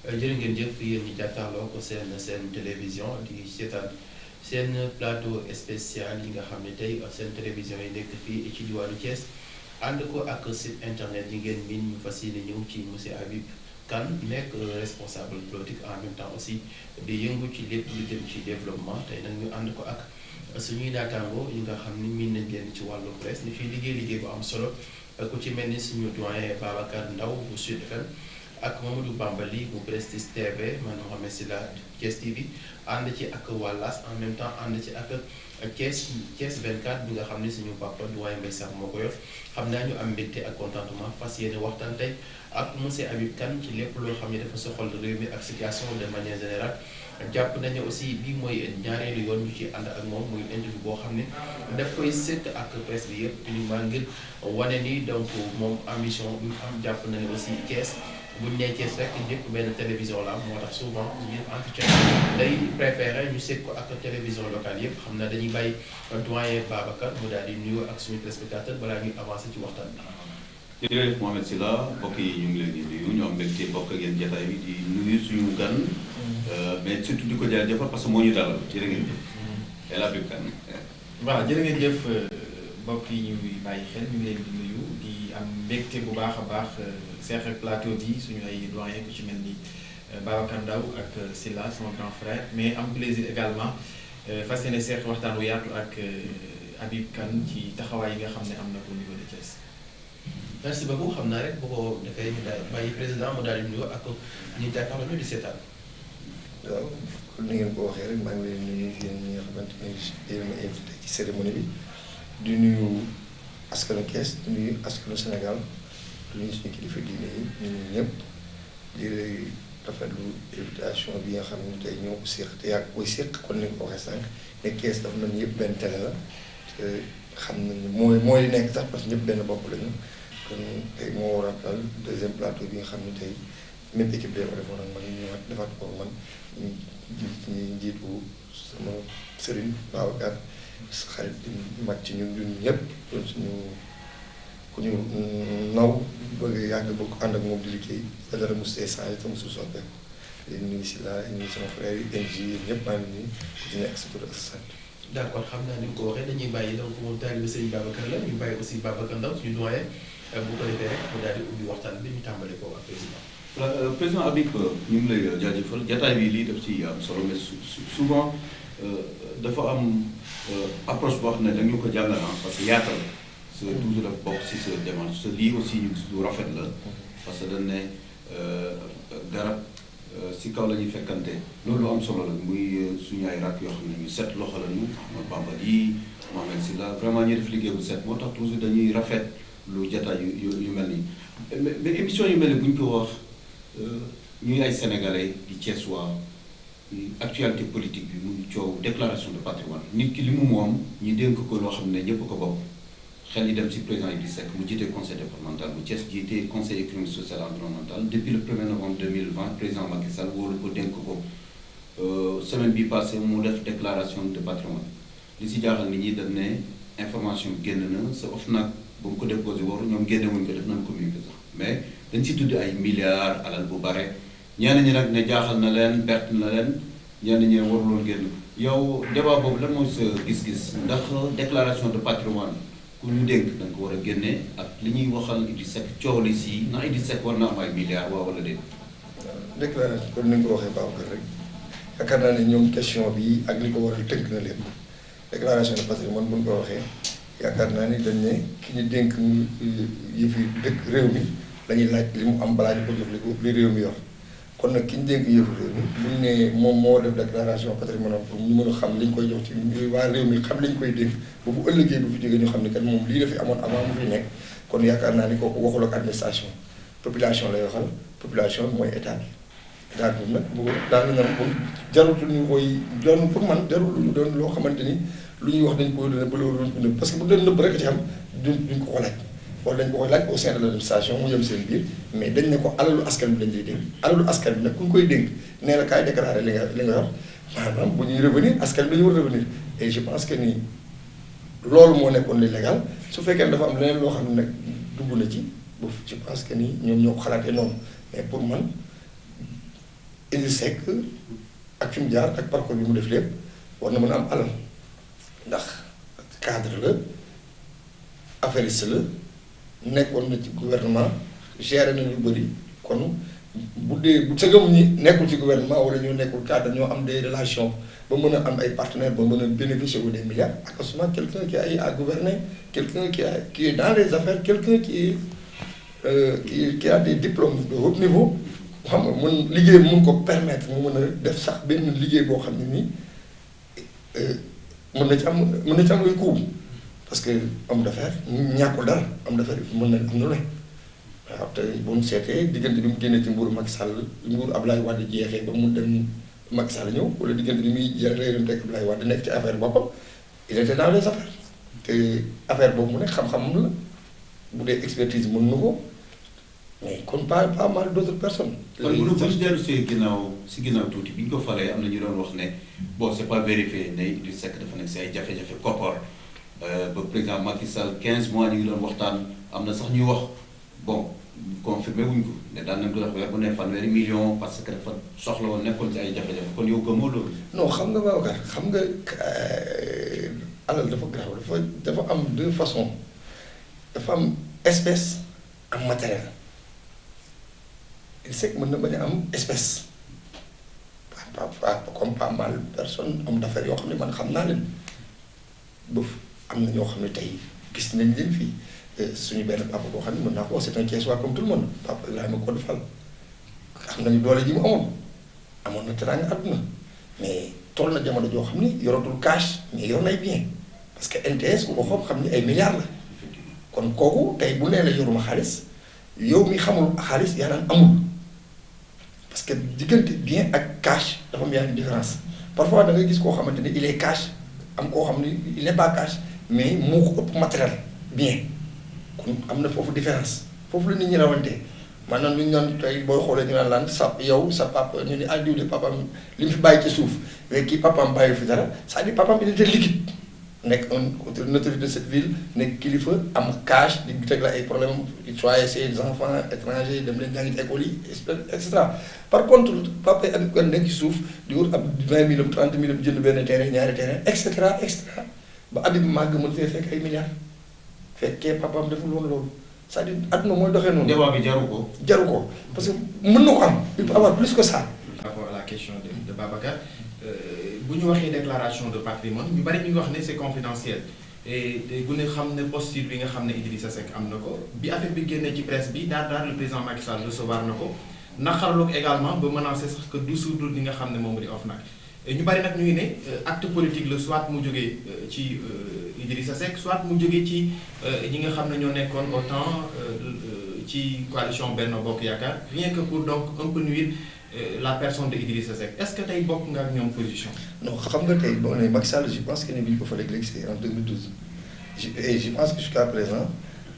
jërë ngeen jëf yéen ñi jàkkaarloo ko seen télévision di seetaan seen plateau spécial yi nga xam ne tey seen télévision yi nekk fii ci diwaanu Thiès ànd ko ak site internet yi ngeen miin ñu fas yéene ñëw ci monsieur Habib Kane nekk responsable politique en même temps aussi di yëngu ci lépp lu jëm ci développement tey nag ñu ànd ko ak suñuy naataango yi nga xam ni miin nañ leen ci wàllu presse ni fiy liggéey bu am solo ku ci mel ni suñu doyen Babacar Ndaw bu Sud FM ak Mamadou Bambali bu Prestige TV man Mohamed Silla Thiès TV ànd ci ak Wallas en même temps ànd ci ak Thiès 24 bi nga xam ne suñu papa doyen Mbaye Sakh moo ko yor xam naa ñu am mbégte ak contentement fas yéene waxtaan tey ak monsieur Habib Kane ci lépp loo xam ne dafa soxal réew mi ak situation de manière générale jàpp nañu aussi bii mooy ñaareelu yoon ñu ci ànd ak moom muy interview boo xam ne daf koy séq ak presse bi yëpp uniquement ngir wane ni donc moom ambition bi mu am jàpp nañu aussi Thiès buñ nee Thiès rek ñëpp benn télévision la am moo tax souvent ñu entretien day préféré ñu seet ko ak télévision locale yëpp xam na dañuy bàyyi doyen Babacar mu daal di nuyoo ak suñu téléspectateur balaa ñuy avancé ci waxtaan bi. jërëjëf Mohamed Silla mbokk yi ñu ngi leen di nuyu ñu am mbégte bokk ak yéen jotaay bi di nuyu suñu gan. mais surtout di ko jaajëfal parce que moo ñu dalal jërë ngeen jëf. El Habib Kane. voilà jërë ngeen jëf mbokk yi ñuy bàyyi xel ñu ngi leen di nuyu di am mbégte bu baax a baax seex ak plateau bi suñu ay doyen ku ci mel ni Babacar Ndaw ak Silla sama grand frère mais am plaisir également fas yéene seex waxtaan wu yaatu ak Habib Kane ci taxawaay yi nga xam ne am na ko au niveau de Thiès. merci beaucoup xam naa rek bu ko defee ñu daal bàyyi président mu daal di nuyoo ak ñi jàkkaarloo ñu di seetaan. waaw kon ni ngeen ko waxee rek maa ngi leen di nuyu yéen ñi nga xamante ne yéen a invité ci cérémonie bi di nuyu askanu Thiès di nuyu askanu Sénégal di nuyu suñu kilifa diine yi ñu nuyu ñëpp di rafetlu invitation bi nga xam ne tey ñoo ko séq te yaa koy séq kon ni nga ko waxee sànq ne Thiès dafa mel ni yëpp benn télé la te xam nañu mooy li nekk sax parce que ñëpp benn bopp lañu kon tey moo waral daal deuxième plateau bi nga xam ne tey même équipe bi ko defoon ak man ñu ñëwaat defaat ko man ñu njiitu sama sëriñ Babacar xarit di mag ci ñun ñëpp doon suñu ku ñu naw bëgg yàgg bëgg ànd ak moom di liggéey ba dara mu see changé te mosul soppeeku di nuyu si la nuyu sama frère yi NG ñëpp maa ngi nii di nekk sa tur ak sa sant. d' accord xam naa ni nga ko waxee dañuy bàyyi donc moom taalibe sëñ Babacar la ñu bàyyi aussi Babacar Ndaw suñu doyen bu ko defee rek mu daal di ubbi waxtaan bi ñu tàmbale ko ak président. président Habib ñu ngi lay jaajëfal jataay bi lii daf ci am solo mais souvent dafa am approche boo xam ne dañu ko jàngal parce que yaatal sa toujours daf bokk si sa démarche sa lii aussi ñu gis lu rafet la parce que dañ ne garab si kaw la ñuy fekkante loolu am solo la muy suñu ay rakk yoo xam ne ñu set loxo la ñu Bambali Mohamed Silla vraiment ñu def liggéey bu set moo tax toujours dañuy rafet lu jataay yu mel nii mais émission yu mel ni bu ñu ko wax ñuy ay sénégalais di Thiès waa actualité politique bi muy coow déclaration de patrimoine nit ki li mu moom ñu dénk ko loo xam ne ñëpp ko bokk xel yi dem si président Idrissa Seck mu jiite conseil départemental bu Thiès jiite conseil économique social et environnemental depuis le 1er novembre 2020 président Macky Sall wóolu ko dénk ko semaine bi passée mu def déclaration de patrimoine li si jaaxal nit ñi dañ ne information génn na sa OFNAC ba mu ko déposé waru ñoom génne wuñ ko def nañ communiqué sax mais dañ si tudd ay milliards alal bu bare ñenn ñi nag ne jaaxal na leen perte na leen ñenn ñi ne waruloon génn yow débat boobu lan mooy sa gis-gis ndax déclaration de patrimoine ku ñu dénk da nga ko war a génne ak li ñuy waxal Idrissa Seck coow li si ndax Idrissa Seck war na am ay milliards waaw wala déet. déclaration comme ni nga ko waxee Babacar rek yaakaar naa ne ñoom question bi ak li ko waral tënk na lépp déclaration de patrimoine bu ñu ko waxee yaakaar naa ni dañ ne ki ñu dénk yëfi dëkk réew mi dañuy laaj li mu am balaa ñu ko jox li réew mi yor kon nag ki ñu dénk yëfu réew mi buñ ne moom moo def déclaration patrimoine pour ñu mën a xam liñ koy jox ci waa réew mi xam liñ koy dénk ba bu ëllëgee bu fi jógee ñu xam ne kat moom lii la fi amoon avant mu fi nekk kon yaakaar naa ni kooku waxul ak administration population lay waxal population mooy état bi état bi nag bu daal na ko jarutul ñu koy doon pour man jarul lu doon loo xamante ni lu ñuy wax dañ ko doon ba loolu doon nëbb parce que bu doon nëbb rek ci xam duñ ko laaj wala dañ ko koy laaj au sein de l'administration mu yem seen biir mais dañ ne ko alalu askan bi lañ lay dénk alalu askan bi nag ku ñu koy dénk nee na kaay déclaré li nga yor maanaam bu ñuy revenir askan bi dañu war a revenir et je pense que ni loolu moo nekkoon li légal su fekkee ne dafa am leneen loo xam ne nag dugg na ci je pense que ni ñoom ñoo ko xalaatee noonu mais pour man Idrissa Seck ak fi mu jaar ak parcours bi mu def lépp war na mën a am alal ndax cadre la affairiste la nekkoon na ci gouvernement géré na lu bëri kon bu dee bu sëgam ñi nekkul ci gouvernement wala ñoo nekkul cadre ñoo am des relations ba mën a am ay partenaires ba mën a bénéficier wu des milliards ak souvent quelqu'un qui a gouverné quelqu'un qui est dans les affaires quelqu'un qui a des diplômes de haut niveau xam nga mën liggéey mun ko permettre mu mën a def sax benn liggéey boo xam ne nii mën na ci am luy kuub parce que homme d'affaires ñàkkul dara homme d'affaires mën na am lu ne waaw te bu ñu seetee diggante bi mu génnee ci nguuru Macky Sall nguuru Abdoulaye Wade jeexee ba mu dem Macky Sall ñëw wala diggante bi muy réeram teg Abdoulaye Wade nekk ci affaire boppam il était dans les affaires te affaire boobu mu nekk xam-xamam la bu dee expertise mën na ko mais kon pas mal d'autres personnes. kon bu ñu dellu si ginnaaw tuuti bi ñu ko falee am na ñu doon wax ne bon c'est pas vérifié ne Idrissa Seck dafa nekk si ay jafe-jafe koppar ba président Macky Sall 15 mois ñu ngi doon waxtaan am na sax ñuy wax bon confirmé wuñ ko ne daan nañ ko wax weer bu ne fanweeri million parce que dafa soxla woon nekkoon ci ay jafe-jafe kon yow gëmoo loolu. non xam nga Babacar xam nga alal dafa grave dafa am deux façons dafa am espèce am matériel. Idrissa Seck mën na bañ a am espèce comme pas mal personne homme d'affaires yoo xam ne man xam naa leen bëf am na ñoo xam ne tey gis nañ leen fii suñu benn papa boo xam ne mën naa ko wax c'est un Thiessois comme tout le monde papa Ibrahima Codé Fall xam nañu doole ji mu amoon na teraanga àdduna mais toll na jamono joo xam ni yoratul cash mais yor nay bien parce que NTS ku ko xool xam ni ay milliards la kon kooku tey bu nee la yoruma xaalis yow mi xamul xaalis yaa naan amul parce que diggante bien ak cash dafa am une différence parfois da ngay gis koo xamante ni il est cash am koo xam ni il n'est pas cash mais moo ko ëpp matériel bien kon am na foofu différence foofu la nit ñi rawante maanaam lu ñu naan tey booy xoolee ñu naan laan sa yow sa papa ñu ne ah diw de papaam li mu fi bàyyi ci suuf mais kii papaam bàyyi fi dara c'est-à-dire papaam il était liquide nekk une autorité de cette ville nekk kilifa am cash di teg la ay problème choisir ses enfants étrangers dem leen jàngi ci école yi et cetera par contre papa yi ak nekk ci suuf di wut ab 20 000 30 000 jënd benn terrain ñaari terrain et cetera ba at bi màgg mën fee fekk ay milliards fekkee papaam deful woon loolu c'est-à-dire adduna mooy doxee noonu. débat bi jaru ko. jaru ko parce que mën na ko am il peut avoir plus que ça. par rapport à la question de Babacar. bu ñu waxee déclaration de patrimoine ñu bari ñu ngi wax ne c'est confidentiel et bu ñu xam ne posture bi nga xam ne Idrissa Seck am na ko bi affaire bi génnee ci presse bi daal le président Macky Sall recevoir na ko naqarlu ko également ba menacer sax que du suudur li nga xam ne moom di OFNAC ñu bari nag ñu ngi ne acte politique la soit mu jógee ci Idrissa Seck soit mu jógee ci ñi nga xam ne ñoo nekkoon au temps ci coalition Benno Bokk Yaakaar rien que pour donc un peu nuire la personne de Idrissa Seck est-ce que tey bokk nga ak ñoom position. non xam nga tey boo nee Macky Sall je pense que ne bi ñu ko fa léegi c'est en 2012 je pense que jusqu'à présent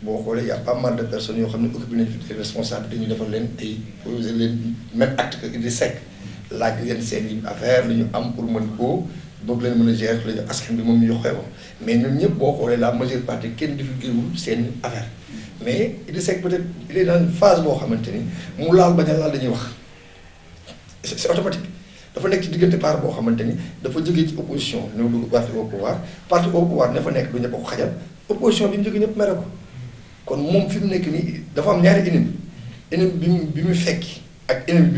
boo xoolee y a pas mal de personnes yoo xam ne occupé nañu fi des responsabilités ñu defal leen ay poser leen même acte que Idrissa Seck laaj leen seen i affaire li ñu am pour mën koo boog leen mën a gérer la ñu askan bi moom ñu yoxee ko mais ñun ñëpp boo xoolee la majeure partie kenn diffusewul seen affaire mais Idrissa Seck peut-être il est dans une phase boo xamante ni mu laal bañ a laal dañuy wax. c'est automatique dafa nekk ci diggante part boo xamante ni dafa jógee ci opposition ñoo dugg parti au pouvoir ne fa nekk du ñëpp ko xajal opposition bi mu jógee ñëpp mere ko kon moom fi mu nekk nii dafa am ñaari ennemi bi mu fekki ak ennemi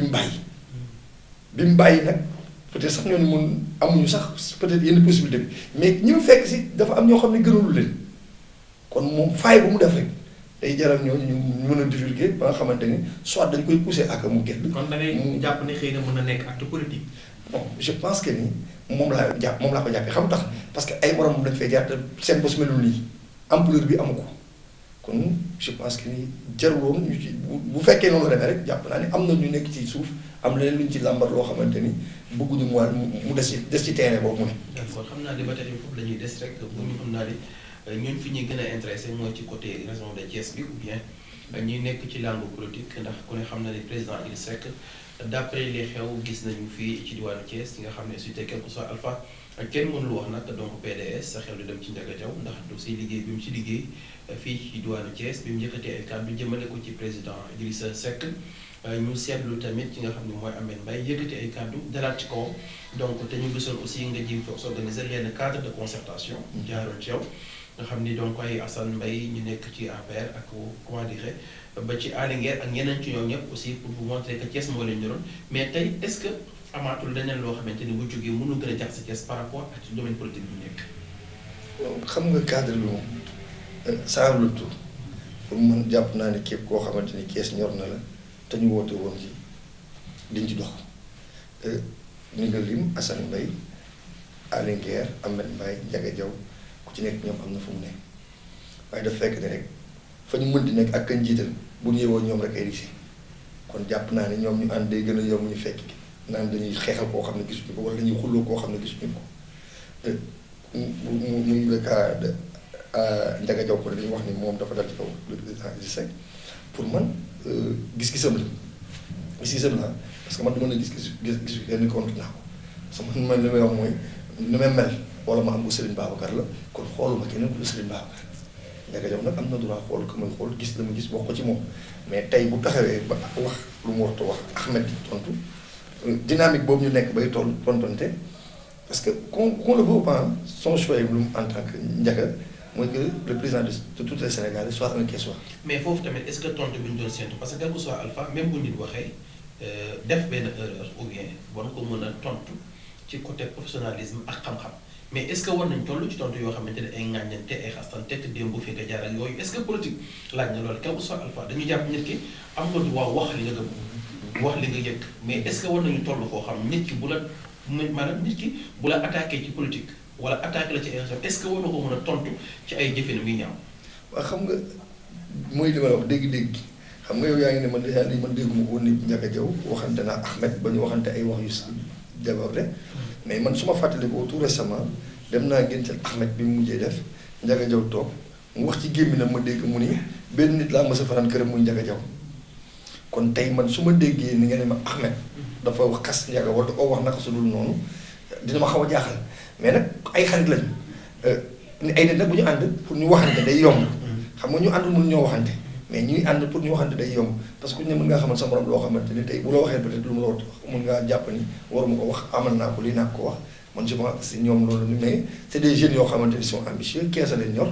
bi mu bàyyi nag peut-être sax ñoo ni mun amuñu sax peut-être yenn possibilité bi mais ñi mu fekk si dafa am ñoo xam ne gënalu leen kon moom faay bu mu def rek day jaral ñooñu ñu mën a divulguer ba nga xamante ni soit dañ koy pousser ak mu gedd. kon da ngay jàpp ne xëy na mën na nekk acte politique. bon je pense que ni moom laa ko jàppee xam tax parce que ay morom dañ fay jaar te seen bos melul nii ampleur bi amu ko kon je pense que ni jaruloon ñu ci bu fekkee noonu la demee rek jàpp naa ni am na ñu nekk ci suuf am leneen lu ñu ci làmbar loo xamante ni bëgguñu mu des ci terrain boobu mu ne. d'accord xam naa ne ba tey foofu la ñuy des rek bu ñu xam naa ni ñun fi ñuy gën a intéressé mooy ci côté région de Thiès bi ou bien ñuy nekk ci langue politique ndax ku ne xam na ne président Idrissa Seck d'après les xew gis nañu fii ci diwaanu Thiès yi nga xam ne c'était quelque soit alpha kenn mënul wax nag donc PDS sa xel di dem ci Ndiaga Diaw ndax dossier liggéey bi mu ci liggéey fii ci diwaanu Thiès bi mu njëkkatee ay kàddu jëmale ko ci président Idrissa Seck ñu seetlu tamit ci nga xam ne mooy Ahmed Mbaye yëkkati ay kàddu dalaat ci kaw donc te ñu gisoon aussi nga ji fa organiser yenn cadre de concertation jaaroon ci yow nga xam ni donc ay Assane Mbaye ñu nekk ci APR ak comment dire ba ci Aly Nguer ak ñeneen ci ñoom ñëpp aussi pour vous montrer que Thiès moo leen ñoroon mais tey est-ce que amaatul leneen loo xamante ni bu jógee mënu gën a jax si Thiès par rapport ak ci domaine politique bi nekk. xam nga cadre bi moom saa lu tur pour man jàpp naa ne képp koo xamante ni Thiès ñor na la te ñu woote woon ci liñ ci dox ni nga lim Assane Mbaye Aly Nguer Ahmed Mbaye Ndiaga Diaw ku ci nekk ñoom am na fu mu ne waaye daf fekk ne rek fa ñu mën di nekk ak kañ jiital bu ñu yeewoo ñoom rek ay risé kon jàpp naa ne ñoom ñu ànd day gën a yomb ñu fekk naan dañuy xeexal koo xam ne gisuñu ko wala dañuy xulloo koo xam ne gisuñu ko te muy le cas de Ndiaga Diaw ko dañuy wax ni moom dafa dal ci kaw le président Idrissa Seck pour man gis-gisam la gis-gisam la parce que man du mën a gis yenn compte naa ko parce que man li may wax mooy ni may mel wala ma am bu Serigne Babacar la kon xooluma keneen ku Serigne Babacar Ndiaga Diaw nag am na droit xool ko muy xool gis la mu gis wax ko ci moom mais tey bu taxawee ba wax lu mu warut a wax Ahmed di tontu dynamique boobu ñu nekk bay tontonte parce que qu'on le veut pas son choix lu mu en tant que Ndiaga mooy que le président de tous les Sénégalais soit un Thiessois. mais foofu tamit est-ce que tontu bi ñu doon séntu parce que quel que soit Alpha même bu nit waxee def benn erreur ou bien war ko mën a tontu ci côté professionnalisme ak xam-xam mais est-ce que war nañ toll ci tontu yoo xamante ne ay ŋàññante ay xastante te démb bu fi nga jaar ak yooyu est-ce que politique laaj na loolu quel que soit Alpha dañu jàpp nit ki am nga droit wax li nga gëm wax li nga yëg mais est-ce que war nañu toll foo xam nit ki bu la maanaam nit ki bu la attaqué ci politique wala attaqué la ci élection est-ce que war na ko mën a tontu ci ay jëfin yu ñaaw. waaw xam nga mooy li ma la wax dégg-dégg xam nga yow yaa ngi ne man de yàlla man dégguma ko woon ni Ndiaga Diaw waxante naa Ahmed ba ñu waxante ay wax yu si débordé mais man su ma fàttalikoo tout récemment dem naa géntal Ahmed bi mu mujjee def Ndiaga Diaw toog mu wax ci gémminam ma dégg mu ni benn nit laa mës a fanaan këram muy Ndiaga Diaw kon tey man su ma déggee ni nga ne ma Ahmed dafa wax xas Ndiaga wala da koo wax naka su dul noonu dina ma xaw a jaaxal mais nag ay xarit lañu ay nit nag bu ñu ànd pour ñu waxante day yomb xam nga ñu àndul mun ñoo waxante mais ñuy ànd pour ñu waxante day yomb parce que ku ne mën ngaa xamal sa morom loo xamante ni tey bu la waxee peut-être lu mu la war a wax mën ngaa jàpp ni waruma ko wax amal naa ko lii naa ko wax man je pense que si ñoom loolu mais c'est des jeunes yoo xamante ni sont ambitieux kees a leen ñor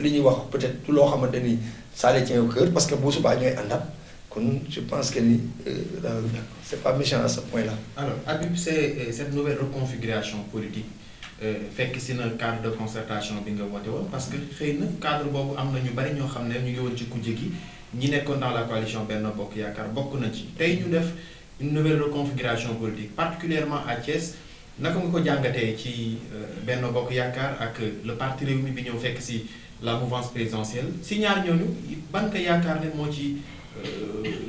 li ñuy wax peut-être loo xamante ni ça les tient au cœur parce que bu subaa ñooy àndaat kon je pense que ni c'est pas méchant à ce point-là. alors Habib c'est cette nouvelle reconfiguration politique fekk si na cadre de concertation bi nga woote woon parce que xëy na cadre boobu am na ñu bari ñoo xam ne ñu ngi woon ci kujje gi ñi nekkoon dans la coalition Benno Bokk Yaakaar bokk na ci tey ñu def une nouvelle reconfiguration politique particulièrement à Thiès naka nga ko jàngatee ci Benno Bokk Yaakaar ak le parti Rewmi bi ñëw fekk si la mouvance présidentielle si ñaar ñooñu ban nga yaakaar ne moo ci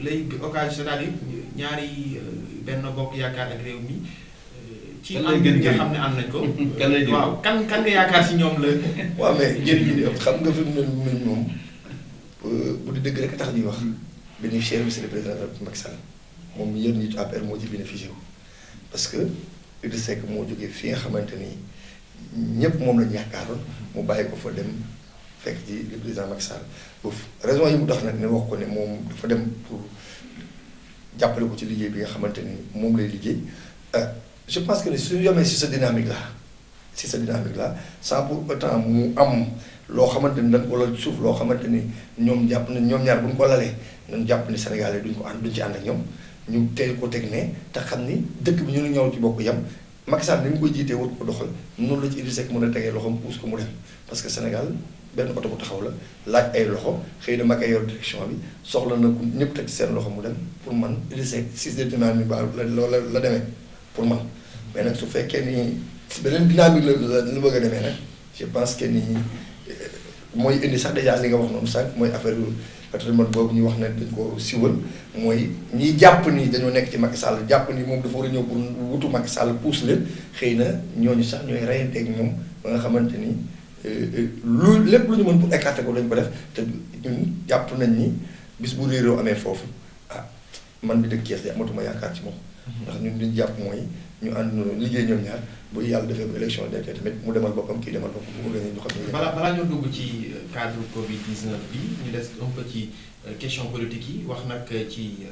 lay occasion c'est-à-dire ñaari Benno Bokk Yaakaar ak Rewmi ci am bi nga xam ne am nañ ko. waaw kan nga yaakaar ci ñoom la. waaw mais njëriñ li xam nga fi mu ne moom bu di dëgg rek tax ñuy wax bénéficiaire bi c'est le président Macky Sall moom mi yéen ñitu APR moo ci bénéficié wu parce que Idrissa Seck moo jógee fi nga xamante ni ñëpp moom lañu yaakaaroon mu bàyyi ko fa dem fekk ci le président Macky Sall boofu raison yi mu tax nag ne wax ko ne moom dafa dem pour jàppale ko ci liggéey bi nga xamante ni moom lay liggéey. Je pense que si ñu yemee si sa dynamique là sans pour autant mu am loo xamante ni dañ wala suuf loo xamante ni ñoom jàpp na ñoom ñaar bu ñu ko lalee ñun jàpp ni Sénégalais duñ ko ànd duñ ci ànd ak ñoom ñu teel ko teg ne te xam ni dëkk bi ñu ne ñëw ci bokk yam Macky Sall ni mu koy jiitee war ko doxal noonu la ci Idrissa Seck mën a tegee loxoom puus ko mu dem parce que Sénégal benn oto bu taxaw la laaj ay loxo xëy na Macky yor direction bi soxla na ku ñëpp teg seen loxo mu dem pour man Idrissa Seck si dynamique ba la demee pour man mais nag su fekkee ni beneen dynamique la bëgg a demee nag je pense que ni mooy indi sax déjà li nga wax noonu sànq mooy affaire patrimoine boobu ñuy wax ne dañ ko siwal mooy ñiy jàpp ni dañoo nekk ci Macky Sall jàpp ni moom dafa war a ñëw pour wutu Macky Sall pousse leen xëy na ñooñu sax ñooy reyanteeg moom ba nga xamante ni lu lépp lu ñu mën pour écarter ko dañ ko def te ñun jàpp nañ ni bis bu réeróo amee foofu man bi dëkk Thiès de amatuma yaakaar ci moom. ndax ñun li ñu jàpp mooy ñu ànd liggéey ñoom ñaar bu yàlla defee ba élection de tamit mu demal boppam kii demal boppam bu ñu xam ne. balaa ñoo dugg ci cadre Covid 19 bi ñu des un peu ci question politique yi wax nag ci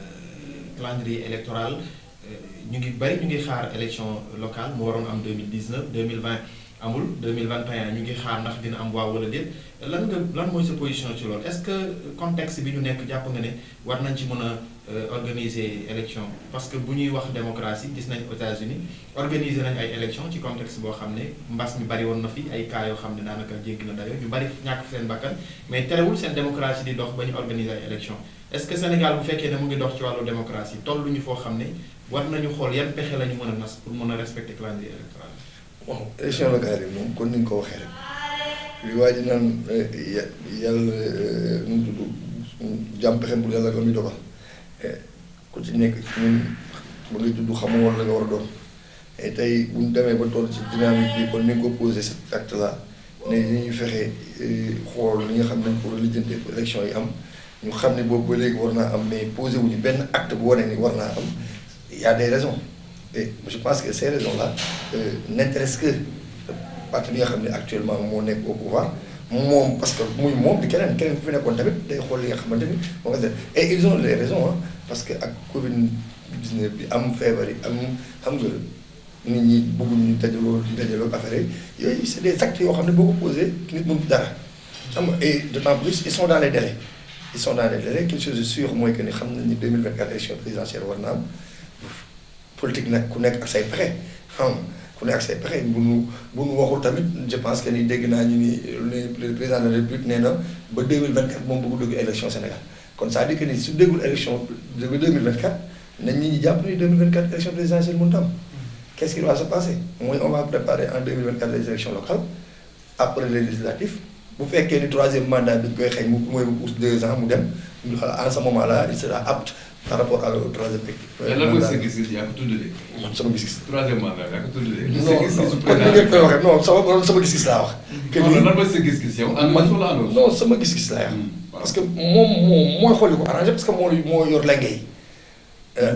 calendrier électoral ñu ngi xaar élection locale mu waroon am 2019 2020 amul 2021 ñu ngi xaar ndax dina am waaw wala déet lan mooy sa position ci loolu est-ce que contexte bi ñu nekk jàpp nga ne war nañ ci mën a organiser élection parce que bu ñuy wax démocratie gis nañ États-Unis organiser nañ ay élection ci contexte boo xam ne mbas mi bari woon na fi ay cas yoo xam ne daanaka jéggi na dayoo ñu bari ñàkk seen bakkan mais terewul seen démocratie di dox ba ñu organiser ay élection est-ce que Sénégal bu fekkee ne mu ngi dox ci wàllu démocratie tolluñu foo xam ne war nañu xool yan pexe la ñu mën a nas pour mën a respecter calendrier électoral. bon élection locale yi moom kon ni nga ko waxee rek li waa ji naan yàlla nu mu tudd jàmm pexem pour yàlla la muy dogal ku ci nekk ci ñun ba ngay tudd xamoo woon la nga war a doon et tey bu ñu demee ba toll ci dynamique bi kon ni nga ko posé cet acte là ne ñuy fexe xool li nga xam ne dañ ko war a lijjante élection yi am ñu xam ne boobu ba léegi war naa am mais posé wuñu benn acte bu wane ni war naa am il y a des raisons et je pense que ces raisons là n'intéressent que parti bi nga xam ne actuellement moo nekk au pouvoir moom parce que muy moom di keneen ku fi nekkoon tamit day xool li nga xamante ni moo nga def et ils ont les raisons hein parce que ak Covid-19 bi am feebar yi am xam nga nit ñi bëgguñu dajaloo affaire yi yooyu c'est des actes yoo xam ne boo ko posé nit mënu dara xam nga et d'autant plus ils sont dans les délais quelque chose de sûr mooy que ni xam nañ ni 2024 élection présidentielle war na am politique nag ku nekk ak say pexe xam nga ku nekk ak say pexe bu nu waxul tamit je pense que ni dégg naa ñu ni le président de la République nee na ba 2024 moom bëggu dugg élection Sénégal kon ça veut dire que ni su déggul élection de 2024 nañ ñi jàpp ni 2024 élection présidentielle mënut a am qu'est-ce qui va se passer mooy on va préparer en 2024 les élections locales après les législatives bu fekkee ni troisième mandat bi ñu koy xëy mooy mu pousse 2 ans mu dem en ce moment là il sera apte par rapport à la troisième mais lan mooy sa gis-gis yaa ko tuddee. man sama gis-gis. troisième mandat yaa ko tuddee. non sama gis-gis laa wax. que ni lan mooy sa gis-gis yow. non sama gis-gis laa wax. parce que moom mooy xool li ko arrangé parce que moo yor lenge yi.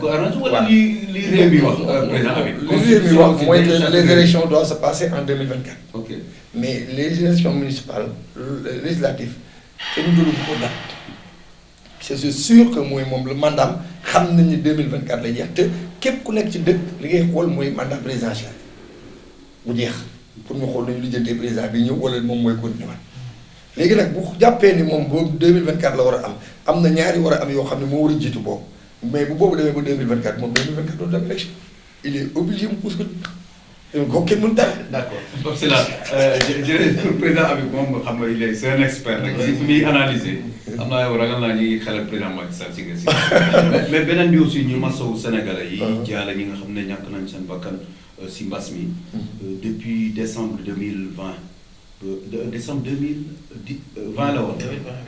ko arrangé wala li réew mi wax président Habib. li réew mi wax mooy que les élections doivent se passer en 2024. ok mais les élections municipales législatives kenn jëlu ko date. c'est sûr que mooy moom le mandat xam nañ ni 2024 lay jeex te képp ku nekk ci dëkk li ngay xool mooy mandat présidentiel bu jeex pour ñu xool nañu lijjantee président bi ñëw wala moom mooy continuer léegi nag bu jàppee ni moom boobu 2024 la war a am na ñaari war a am yoo xam ne moo war a jiitu boobu mais bu boobu demee ba 2024 moom 2024 doon dem élection il est obligé mu pousse ko kooku kenn mënut dara. d'accord donc c'est là jërëjëf président Habib moom xam nga il est c'est un expert rek si muy analyser am naa yow ragal naa ñuy xelal président Macky Sall si nga si mais beneen bi aussi ñu masawu Sénégalais yi jaale ñi nga xam ne ñàkk nañ seen bakkan si mbas mi depuis décembre 2020 décembre 2020 la woon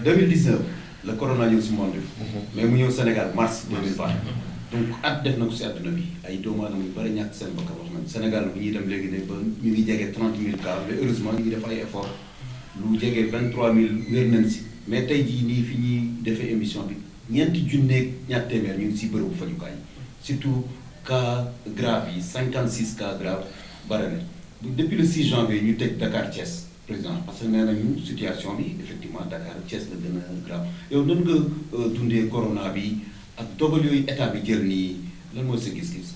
2019 la corona ñëw si monde bi mais mu ñëw Sénégal mars 2020 donc at def na ko si àdduna bi ay doomu aadama yu bari ñàkk seen bakkan wax nañ Sénégal bu ñuy dem léegi ne ba ñu ngi jege 30 000 cas mais heureusement ñu ngi def ay effort lu jege 23 000 wér nañ si mais tey jii nii fi ñuy defee émission bi ñeenti junneeg ñaar téeméer ñu ngi si bërëbu fajukaay surtout cas grave yi 56 cas grave bare na depuis le 6 janvier ñu tëj Dakar Thiès président parce que nee nañu situation bi effectivement Dakar Thiès la gën a grave yow nan nga dundee corona bi ak dogal yooyu état bi jël nii lan mooy sa gis-gis.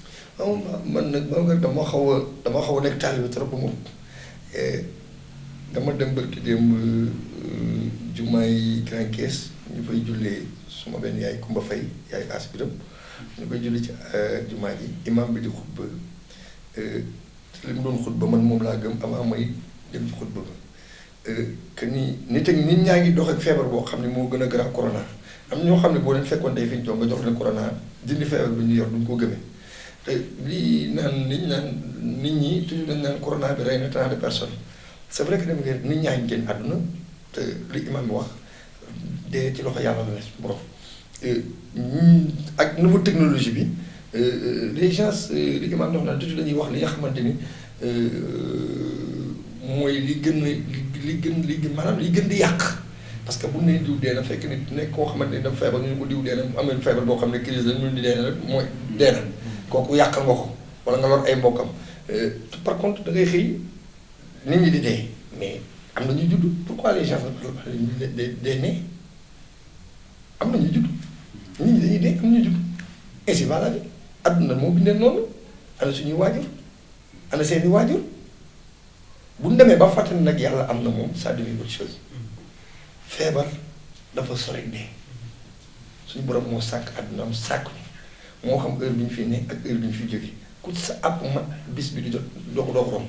man nag dama xaw a nekk taalibe trop moom dama dem barki démb jumaay Grand Thiès ñu fay jullee suma benn yaay Kumba Faye yaay As Biram ñu koy julli ci jumaa ji imam bi di xutba li mu doon xutba man moom laa gëm avant may dem ci xutba que ni nit ñaa ngi dox ak feebar boo xam ne moo gën a garaaw corona. am ñoo xam ne boo leen fekkoon tey fi ñu toog nga jox leen corona dindi feebar bi ñu yor duñ ko gëmee te lii nit ñi toujours dañ naan corona bi rey na tant de personnes c'est vrai que dem ngeen nit ñaa ngi génn àdduna te li imam bi wax dee ci loxo yàlla la ne borom ak nouveau technologie bi les gens li imam bi wax naan toujours dañuy wax li nga xamante ni mooy li gën maanaam li gën di yàq. parce que bu ñu nee diw dee na fekk nit nekk koo xamante ni dafa feebar ñu ne ko diw dee na mu amee feebar boo xam ne crise la ñu di dee na rek mooy dee na kooku yàqal nga ko wala nga lor ay mbokkam par contre da ngay xëy nit ñi di dee mais am na ñu judd pourquoi les gens ne dee ne am na ñu judd nit ñi dañuy dee am na ñu judd ainsi va la vie adduna moo bindee noonu ana suñuy waajur ana seeni waajur bu ñu demee ba fàttali nag yàlla am na moom ça devient autre chose feebar dafa sore dee suñu borom moo sàkk adduna am sàkk moo xam heure bi ñu fi ne ak heure bi ñu fi jóge ku sa àpp ma bis bi di jot doo ko romb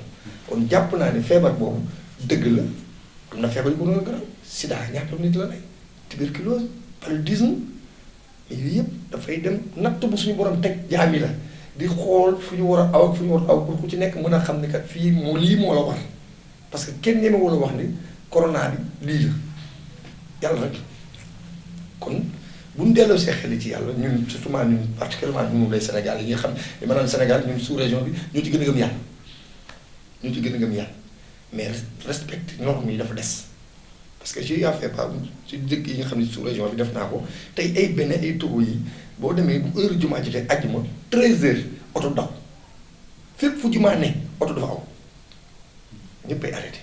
kon jàpp naa ne feebar boobu dëgg la am na feebar yu ko doon gën a sida ñaata nit la rey tuberculose paludisme mais yooyu yëpp dafay dem natt bu suñu borom teg jaam yi la di xool fu ñu war a aw ak fu ñu war a aw pour ku ci nekk mën a xam ni kat fii moo lii moo la war parce que kenn ñeme wala wax ni corona bi lii la yàlla rek kon bu ñu delloo see xel ci yàlla ñun surtout ñun particulièrement ñun lay Sénégal yi nga xam ne maanaam Sénégal ñun sous région bi ñoo ci gën a gëm yàlla ñoo ci gën a gëm yàlla mais respecte normes yi dafa des parce que j'ai fait pas ci dëkk yi nga xam ne sous région bi def naa ko tey ay benn ay Togo yi boo demee bu heure jumaa jotee àjjuma 13h oto daw fépp fu jumaa ne oto dafa aw ñëppay arrêté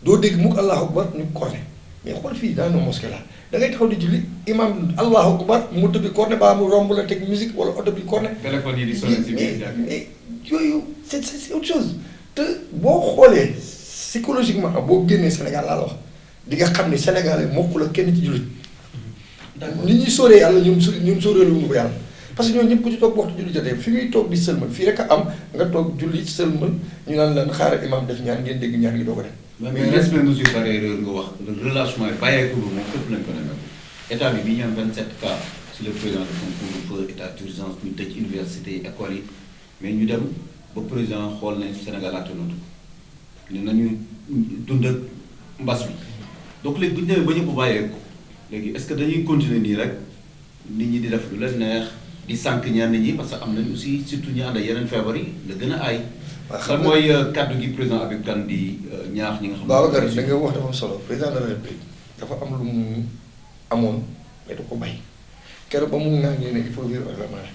doo dégg mukk allahu akbar ñu corné mais xool fii dans nos mosquées là da ngay taxaw di julli imam allahu akbar moto bi corné baa mu romb la teg musique wala oto bi corné. téléphone yi di sonné ci biir mais yooyu c'est autre chose te boo xoolee psychologiquement boo génnee Sénégal laa la wax di nga xam ne Sénégalais mokku la kenn ci jullit. nit ñuy sóoree yàlla ñun sóoree lu ñu ko yàlla parce que ñooñu ñëpp ku ci toog waxtu julli jotee fi muy toog di sëlmal fii rek a am nga toog julli sëlmal ñu naan lan xaaral imam def ñaan ngeen dégg ñaan gi doo ko def. mais respect mesure barrière nga wax relâchement yi bàyyeeku bi moom fépp lañ ko nemee état bi ñu am 27 cas sur le président de son couvre-feu état d'urgence ñu tëj université yi école yi mais ñu dem ba président xool nañ Sénégal attanatu ne nañu dund ak mbas bi donc léegi bu ñu demee ba ñëpp bàyyeeku léegi est-ce que dañuy continuer nii rek nit ñi di def lu leen neex di sànq ñenn ñi parce que am nañ aussi surtout ñu ànd ak yeneen feebar yi la gën a aay. waaw xam nga mooy kaddu gi président Habib Kane di ñaax ñi nga xam ne. Babacar da nga wax dafa am solo président de la République dafa am lu mu amoon mais da ko bay keroog ba mu ŋaangee ne il faut vivre avec la maladie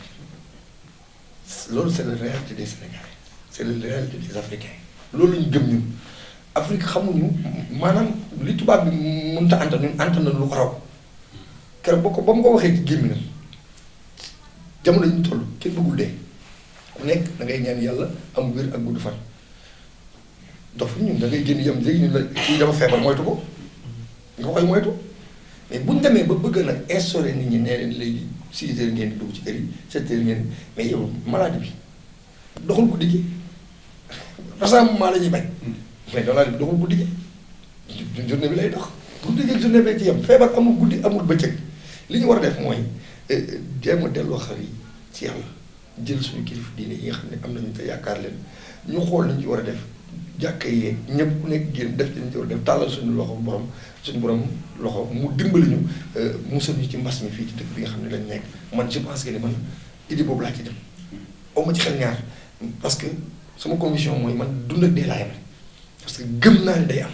loolu c'est la réalité des Sénégalais c'est la réalité des Africains loolu la ñu gëm ñun Afrique xamuñu maanaam li tubaab bi mënut a antan ñun antan na lu ko raw keroog ba mu ko waxee ci gémmiñam jamono ñu toll kenn bëggul dee. ku nekk da ngay ñaan yàlla am wér ak gudd fan dof ñun da ngay génn yam léegi ñun la kii dafa feebar moytu ko nga koy moytu mais buñ demee ba bëgg nag instauré nit ñi nee leen léegi 6 heures ngeen di dugg ci kër yi 7 heures ngeen mais yow maladie bi doxul guddi gi rassemblement la ñuy bañ mais maladie bi doxul guddi gi journée bi lay dox guddi gi ak journée bi ci yam feebar amul guddi amul bëccëg li ñu war a def mooy jéem a delloo xel yi ci yàlla jël suñu kilifa diine yi nga xam ne am nañu te yaakaar leen ñu xool nañu ci war a def jàkka yeeg ñëpp ku nekk génn def ci nañu ci war a def tàllal suñu borom loxo mu dimbali ñu musal ñu ci mbas mi fii ci dëkk bi nga xam ne lañ nekk man je pense que ni man idée boobu laa ci dem aw ma ci xel ñaar parce que sama conviction mooy man dund ak dee laa yem parce que gëm naa ne day am.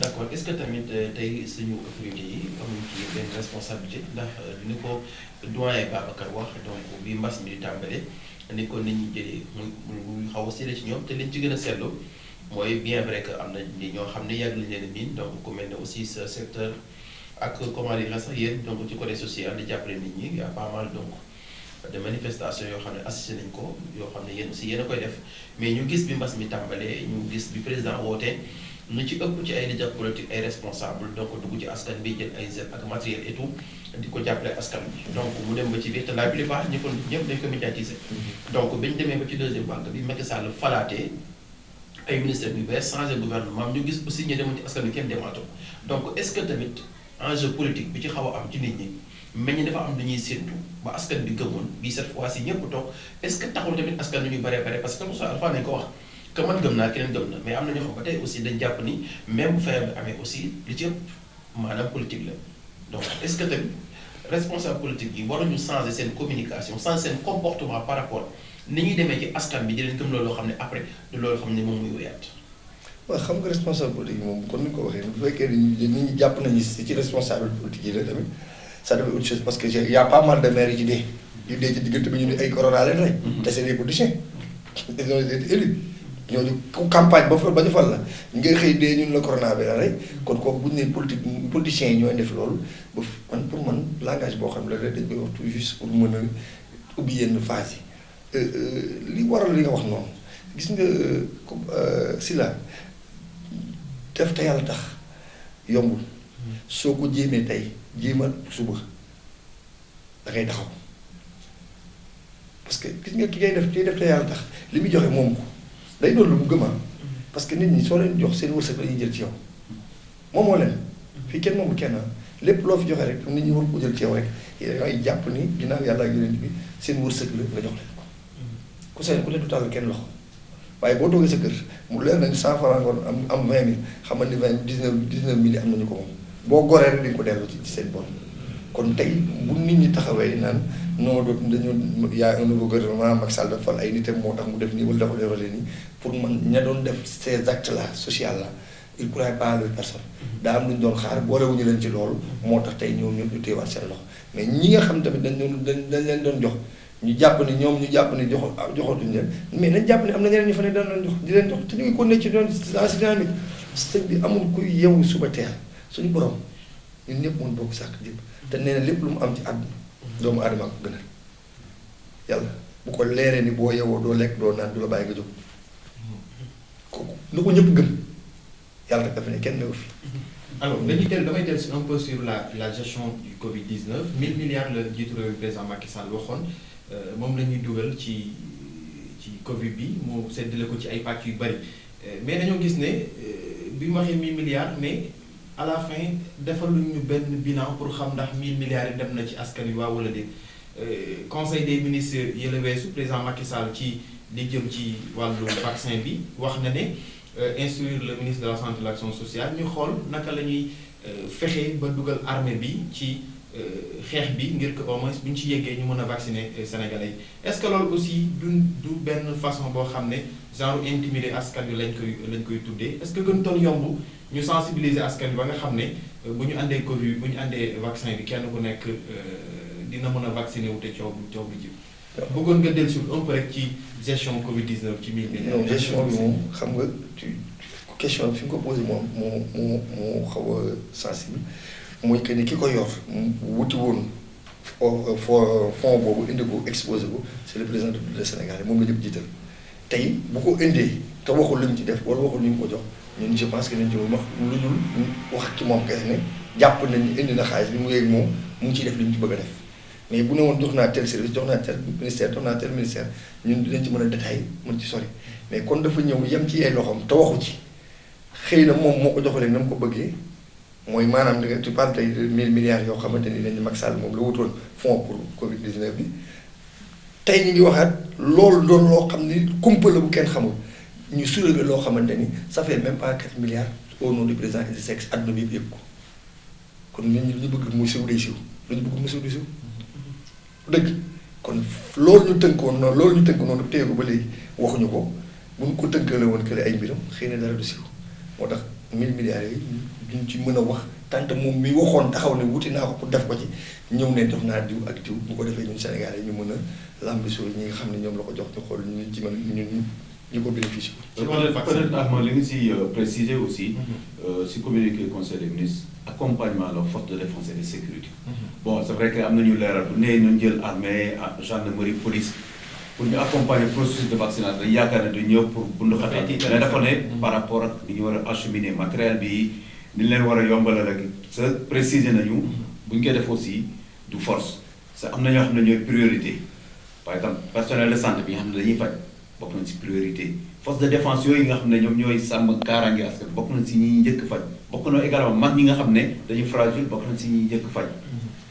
d'accord est-ce que tamit tey suñu autorités yi amuñ ci benn responsabilité ndax ni ko doyen Babacar wax donc bi mbas mi di tàmbale ni ko nit ñi jëlee muy xaw a séddee ci ñoom te liñ ci gën a seetlu mooy bien vrai que am na ni ñoo xam ne yàgg lañ leen miin donc ku mel ne aussi ce secteur ak comment dire sax yéen donc ci côté social di jàppale nit ñi y a pas mal donc de manifestations yoo xam ne assisté nañ ko yoo xam ne yéen aussi yéen a koy def mais ñu gis bi mbas mi tàmbalee ñu gis bi président wootee ñu ci ëpp ci ay leader politique ay responsable donc dugg ci askan bi jël ay zel ak matériel et tout di ko jàppale askan bi donc mu dem ba ci biir te la plupart ñi ko ñëpp dañ ko médiatiser donc bi ñu demee ba ci deuxième vague bi Macky Sall falaatee ay ministères yu bees changé gouvernement ñu gis aussi ñu demoon ci askan bi kenn demaatoo donc est-ce que tamit enjeu politique bi ci xaw a am ci nit ñi mais ñi dafa am lu ñuy séntu ba askan bi gëmoon bii cette fois-ci ñëpp toog est-ce que taxul tamit askan bi ñu bare parce que Moussa Alpha nañ ko wax que man gëm naa keneen gëm na mais am na ñoo xam ba tey aussi dañ jàpp ni même bu feebar bi amee aussi li ci ëpp maanaam politique la donc est-ce que tamit responsable politique yi waruñu changer seen communication changer seen comportement par rapport ni ñuy demee ci askan bi di leen gëm loolu xam ne après du loolu xam ne moom muy wéyaat. waaw xam nga responsable politique yi moom kon ni ko waxee bu fekkee nit ñi jàpp nañu ci responsable politique yi la tamit ça devient autre chose parce que y a pas mal de maires yi ci dee yu dee ci diggante bi ñu ne ay corona leen rek. te c'est des politiciens ils ont été élus ñooñu campagne ba ñu fal la ngay xëy dee ñun la corona bi la rey kon kooku bu ñu nee politiciens yi ñooy def loolu ba man pour man langage boo xam ne la dañ koy wax tout juste pour mën a ubbi yenn phase yi li waral li nga wax noonu gis nga si la def te yàlla tax yombul soo ko jéemee tey jéemal suba da ngay taxaw parce que gis nga ki ngay def te yàlla tax li muy joxe moom ko day doon lu mu gëmaa parce que nit ñi soo leen jox seen wërsëg la ñuy jël ci yow moomoo leen fii kenn moomu kenn lépp loo fi joxe rek nit ñi war ko jël ci yow rek dangay jàpp ni ginnaaw yàlla ak yonent bi seen wërsëg la nga jox leen ko ku seen ku leen du tàll kenn loxo waaye boo toogee sa kër mu leer nañ 100 francs ngoon am 20 000 xamal ni 19 000 am nañu ko moom boo goree rek dañ ko dellu ci seen borom kon tey bu nit ñi taxawee naan non dañu yaa un nouveau gouvernement Macky Sall dafa fal ay nitam moo tax mu def nii wala dafa defalee nii pour man ña doon def ces actes là social là il pourrait pas leur personne daa am lu ñu doon xaar boolewuñu leen ci loolu moo tax tey ñoom ñu téewaat seen loxo mais ñi nga xam tamit dañ leen doon jox ñu jàpp ni ñoom ñu jàpp ni joxatuñu leen mais nañ jàpp ni am na ñeneen ñu fa ne daan doon jox di leen jox te ñu ngi continuer ci doon si dynamique sëñ bi amul kuy yeewu suba teel suñu borom ñun ñëpp mën bokk sàkk jëpp te nee na lépp lu mu am ci àdduna doomu aadama ko gënal yàlla bu ko leeree ni boo yeewoo doo lekk doo naan du la bàyyi nga jóg kooku lu ko ñëpp gëm yàlla rek dafa ne kenn newu fi. alors damay dellu si un peu sur la gestion du Covid-19 1000 milliards la jiitu réew président Macky Sall waxoon moom la ñuy dugal ci Covid bi mu seddale ko ci ay pàcc yu bari mais dañoo gis ne bi mu waxee 1000 milliards mais à la fin defaluñ ñu benn bilan pour xam ndax 1000 milliards yi dem na ci askan wi waaw wala déet conseil des ministres yële weesu président Macky Sall ci li jëm ci wàllu vaccin bi wax na ne. Instruire le ministre de la santé et de l'action sociale ñu xool naka la ñuy fexe ba dugal armée bi ci xeex bi ngir que au moins bu ñu ci yeggee ñu mën a vacciner sénégalais yi est-ce que loolu aussi du benn façon boo xam ne genre intimider askan wi lañ koy tuddee est-ce que gën toon yomb ñu sensibiliser askan wi ba nga xam ne bu ñu àndee Covid bu ñu àndee vaccin bi kenn ku nekk dina mën a vacciner wu te coow bi ji. bëggoon nga dellu si un peu rek ci gestion Covid-19 ci biir. non gestion bi moom xam nga question bi fi nga ko posé moom moo xaw a sensible mooy que ni ki ko yor wuti woon fond boobu indi ko exposé ko c'est le président du Sénégal moom la ñëpp jiital tey bu ko indee te waxul lu ñu ci def wala waxul lu ñu ko jox ñun je pense que nañ ci wax lu dul wax ci moom kese ne jàpp nañ ni indi na xaalis bi mu yegg moom mu ngi ciy def li ñu ci bëgg a def. mais bu ne woon jox naa tel service jox naa tel ministère jox naa tel ministère ñun dinañ ci mën a détaillé mën ci sori mais kon dafa ñëw yem ci ay loxoom te waxu ci xëy na moom moo ko joxalee na mu ko bëggee mooy maanaam da nga tu parles tey de 1000 milliards yoo xamante ni dañu Macky Sall moom la wutoon fonds pour Covid-19 bi tey ñu ngi waxaat loolu doon loo xam ni kumpa la bu kenn xamul ñu soulevé loo xamante ni ça fait même pas 4 milliards au nom du président Idrissa Seck àdduna bi yëpp yëg ko kon nit ñi lu ñu bëgg muy siw day siw lu ñu bëgg muy siw di siw dëgg kon loolu ñu tënkoon noonu téye ko ba léegi waxuñu ko bu ñu ko tënkale woon kële ay mbiram xëy na dara du siw moo tax 1000 milliards yi duñ ci mën a wax tant moom mi waxoon taxaw ne wuti naa ko pour def ko ci ñëw ne jox naa diw ak diw bu ko defee ñun Sénégalais ñu mën a lambisoo ñi nga xam ne ñoom la ko jox ñu xool ñu ci mën ñu ko bénéficié ko. peut-être Armand li nga si préciser aussi. si communiqué conseil des ministres accompagnement la force de défense et de sécurité. Bon c'est vrai que am nañu leeral bu nee ñu jël armée gendarmerie police pour ñu accompagner processus de vaccination dañu yaakaar ne du ñëw pour bundu xatal mais dafa ne par rapport ak ni ñu war a acheminer matériel bi ni leen war a yombalal ak sa préciser nañu bu ñu koy def aussi du force sa am na ñoo xam ne ñooy priorité par exemple personnel de santé bi nga xam ne dañuy faj bokk nañ si priorité force de défense yooyu nga xam ne ñoom ñooy sàmm kaaraange askan bokk nañ si ñi njëkk faj bokk na également mag ñi nga xam ne dañu fragile bokk nañ si ñi njëkk faj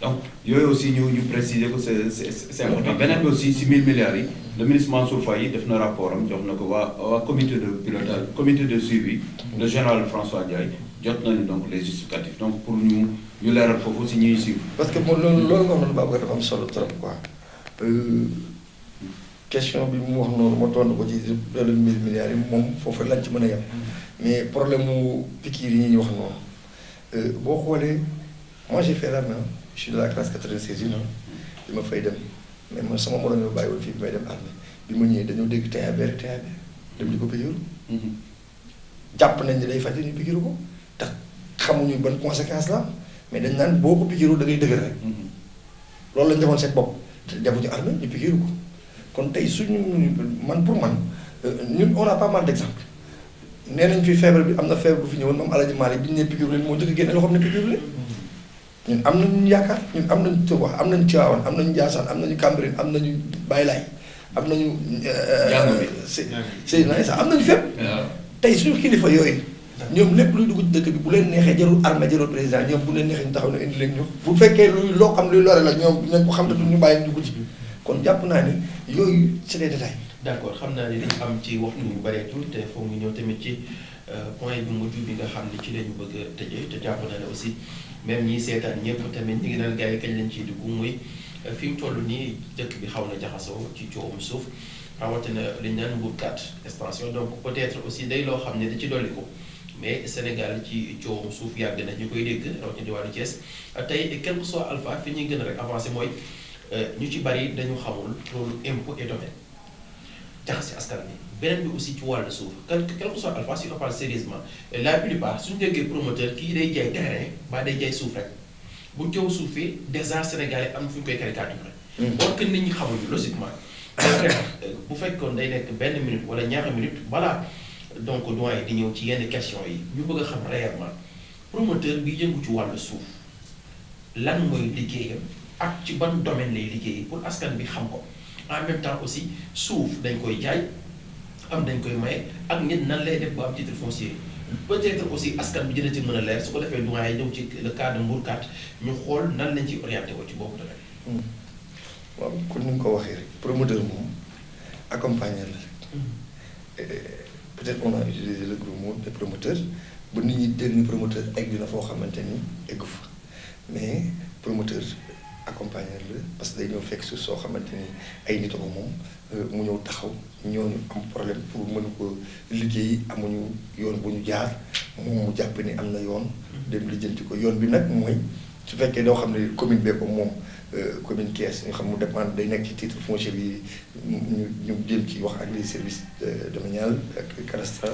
donc yooyu aussi ñu préciser ko c'est important beneen bi aussi si 1000 milliards yi le ministre Mansour Faye def na rapport am jox na ko waa comité de pilotage comité de suivi le général François Ndiaye jot nañu donc les justificatifs donc pour ñu leeral foofu si ñuy suivre. parce que moom loolu nga xam ne Babacar dafa am solo trop quoi question bi mu wax noonu ma tontu ko ci loolu 1000 milliards yi moom foofu lañ ci mën a yem mais problème mu piqûre yi ñuy wax noonu boo xoolee moi j'ai fait l'armée je suis de la classe 96 bi ma fay dem mais man sama morom yi ma bàyyi woon fii bi may dem armée bi ma ñëwee dañoo dégg TAB rek TAB dem di ko pikiru jàpp nañ ne day faj ñu pikiru ko tax xamuñu ban conséquence la mais dañ naan boo ko pikiru da ngay dëgër rek loolu lañ defoon seen bopp te defuñu armée ñu pikiru ko kon tey suñu man pour man ñun on a pas mal d'exemples nee nañ fi feebar bi am na feebar bu fi ñëwoon moom Alaaji Maalik bi ñu ne pikiru leen moo njëkk a génne loo xam ne pikiru leen ñun am nañu yaakaar ñun am nañu Tuubaa am nañu Tiwaawan am nañu Njaasaan am nañu Cambérène am nañu Baylaay am nañu Seydina Issa am nañu fépp tey suñu kilifa yooyu ñoom lépp luy dugg ci dëkk bi bu leen neexee jarul armée jarul président ñoom bu leen neexee ñu taxaw ne indi leen ñu bu fekkee luy loo xam luy lore la ñoom nañ ko xam te ñu bàyyi dugg ci kon jàpp naa ni yooyu c'est des détails. d'accord xam naa ni dañu am ci waxtu yu bareetul te foog ñu ñëw tamit ci point bi mujj bi nga xam ne ci lañu bëgg a tëjee te jàpp naa ne aussi même ñi seetaan ñëpp tamit ñu ngi naan gars yi kañ lañ ciy dugg muy fi mu toll nii dëkk bi xaw na jaxasoo ci coowum suuf rawatina li ñu naan mbuurkat extension donc peut-être aussi day loo xam ne da ci dolli ko mais Sénégal ci coowum suuf yàgg na ñu koy dégg rawatina diwaanu Thiès tey quel que soit alpha fi ñuy gën a rek avancé mooy ñu ci bari dañu xamul loolu impôt et domaine jaxase askan bi beneen bi aussi ci wàllu suuf quel que soit alpha si on parle sérieusement la plupart suñu déggee promoteur kii day jaay terrain ba day jaay suuf rek bu coow suufee déjà Sénégalais am fu ñu koy caricaturer. or que nit ñi xamuñu logiquement. bu fekkoon day nekk benn minute wala ñaari minute voilà donc doyen di ñëw ci yenn question yi ñu bëgg a xam réellement promoteur bi yëngu ci wàllu suuf lan mooy liggéeyam ak ci ban domaine lay liggéey pour askan bi xam ko en même temps aussi suuf dañ koy jaay am dañ koy maye ak nit nan lay def ba am titre foncier peut-être aussi askan bi dina ci mën a leer su ko defee doyen ñëw ci le cas de Mbourkat ñu xool nan lañ ci orienté woo ci boobu domaine. waaw kon ni nga ko waxee rek promoteur moom accompagner la rek peut-être on a utilisé le gros mot de promoteur ba nit ñi dégg ni promoteur egg na foo xamante ni eggu fa mais promoteur accompagner la parce que day ñëw fekk suuf soo xamante ni ay nit ko moom mu ñëw taxaw ñooñu am problème pour mën ko liggéey amuñu yoon bu ñu jaar moom mu jàpp ni am na yoon dem lijjanti ko yoon bi nag mooy su fekkee doo xam ne commune bee ko moom commune Thiès nga xam mu dépendre day nekk ci titre foncier bi ñu jëm ci wax ak les services domanial ak cadastral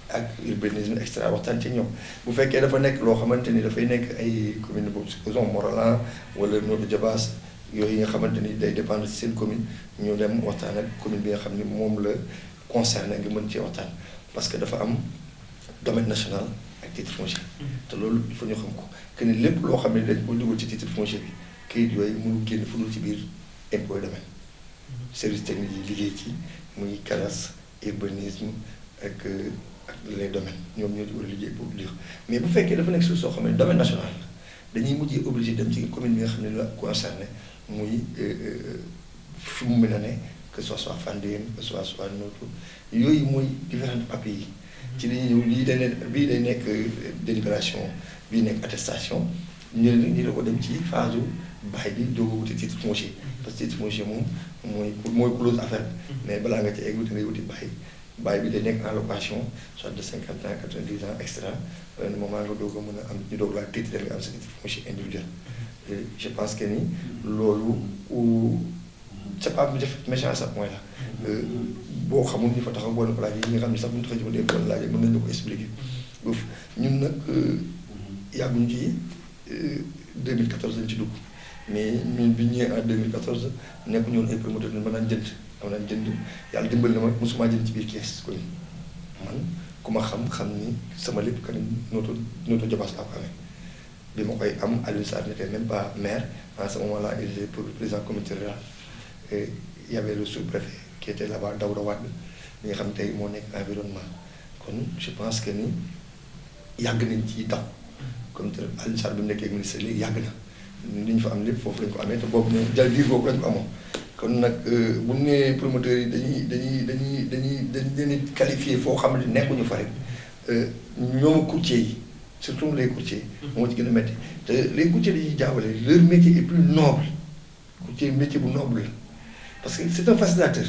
ak urbanisme extra waxtaan ci ñoom bu fekkee dafa nekk loo xamante ni dafay nekk ay commune boobu supposons Morolan wala Notto Diobass yooyu nga xamante ni day dépendre ci seen commune ñu dem waxtaan ak commune bi nga xam ni moom la concerné nga mën cee waxtaan parce que dafa am domaine national ak titre foncier te loolu il faut ñu xam ko que ni lépp loo xam ne dañ ko dugal ci titre foncier bi kayit yooyu mënul génn fu dul ci biir impôt domaine service technique yi liggéey ci muy cadastre urbanisme ak les domaines ñoom ñoo ci war a liggéey pour lire mais bu fekkee dafa nekk suuf soo xam ne domaine national la dañuy mujjee obligé dem ci commune bi nga xam ne la concerné muy fi mu mën a ne que ce soit Fandène que ce soit Notto yooyu mooy différents papiers yi ci dañuy ñëw bii day nekk délibération bii nekk attestation ñu ne ñu la ko dem ci phase bail bi doo wuti titre foncier parce que titre foncier moom mooy close affaire mais balaa nga ci egg da ngay wuti bail bi day nekk en location soit de 50 ans 90 ans extra moment nga doog a mën a am ñu doog laa titre da nga am sa titre foncier individuel je pense que ni loolu c'est pas méchant ça point là boo xamul ñu fa taxaw boo ko laajee ñi nga xam ne sax bu ñu taxaw ci ko laajee mën nañu la ko expliquer boof ñun nag yàgguñ ci 2014 lañ ci dugg mais ñun bi ñëwee en 2014 nekk ñoon ay promoteur ne mën naan jënd am naan jënd yàlla dimbali na ma mosuma jënd ci biir Thiès ko man ku ma xam ni sama lépp que Notto Diobass laa ko amee bi ma koy am Alioune Sarr n'était même pas maire en ce moment là il était pour président comité rural et il y avait le sous-préfet qui était là-bas Daouda Wade mi nga xam tey moo nekk environnement kon je pense que ni yàgg nañ ci daw comme te Alioune Sarr bi mu nekkee ministre léegi yàgg na li ñu fa am lépp foofu lañ ko amee te boobu ne jal diir boobu lañ ko amoon kon nag bu ñu nee promoteurs yi dañuy qualifié foo xam ne nekkuñu fa rek ñoom courtier yi surtout les courtiers moo ci gën a métti te les courtiers dañuy jaawale leur métier est plus noble courtier métier bu noble la parce que c'est un facilitateur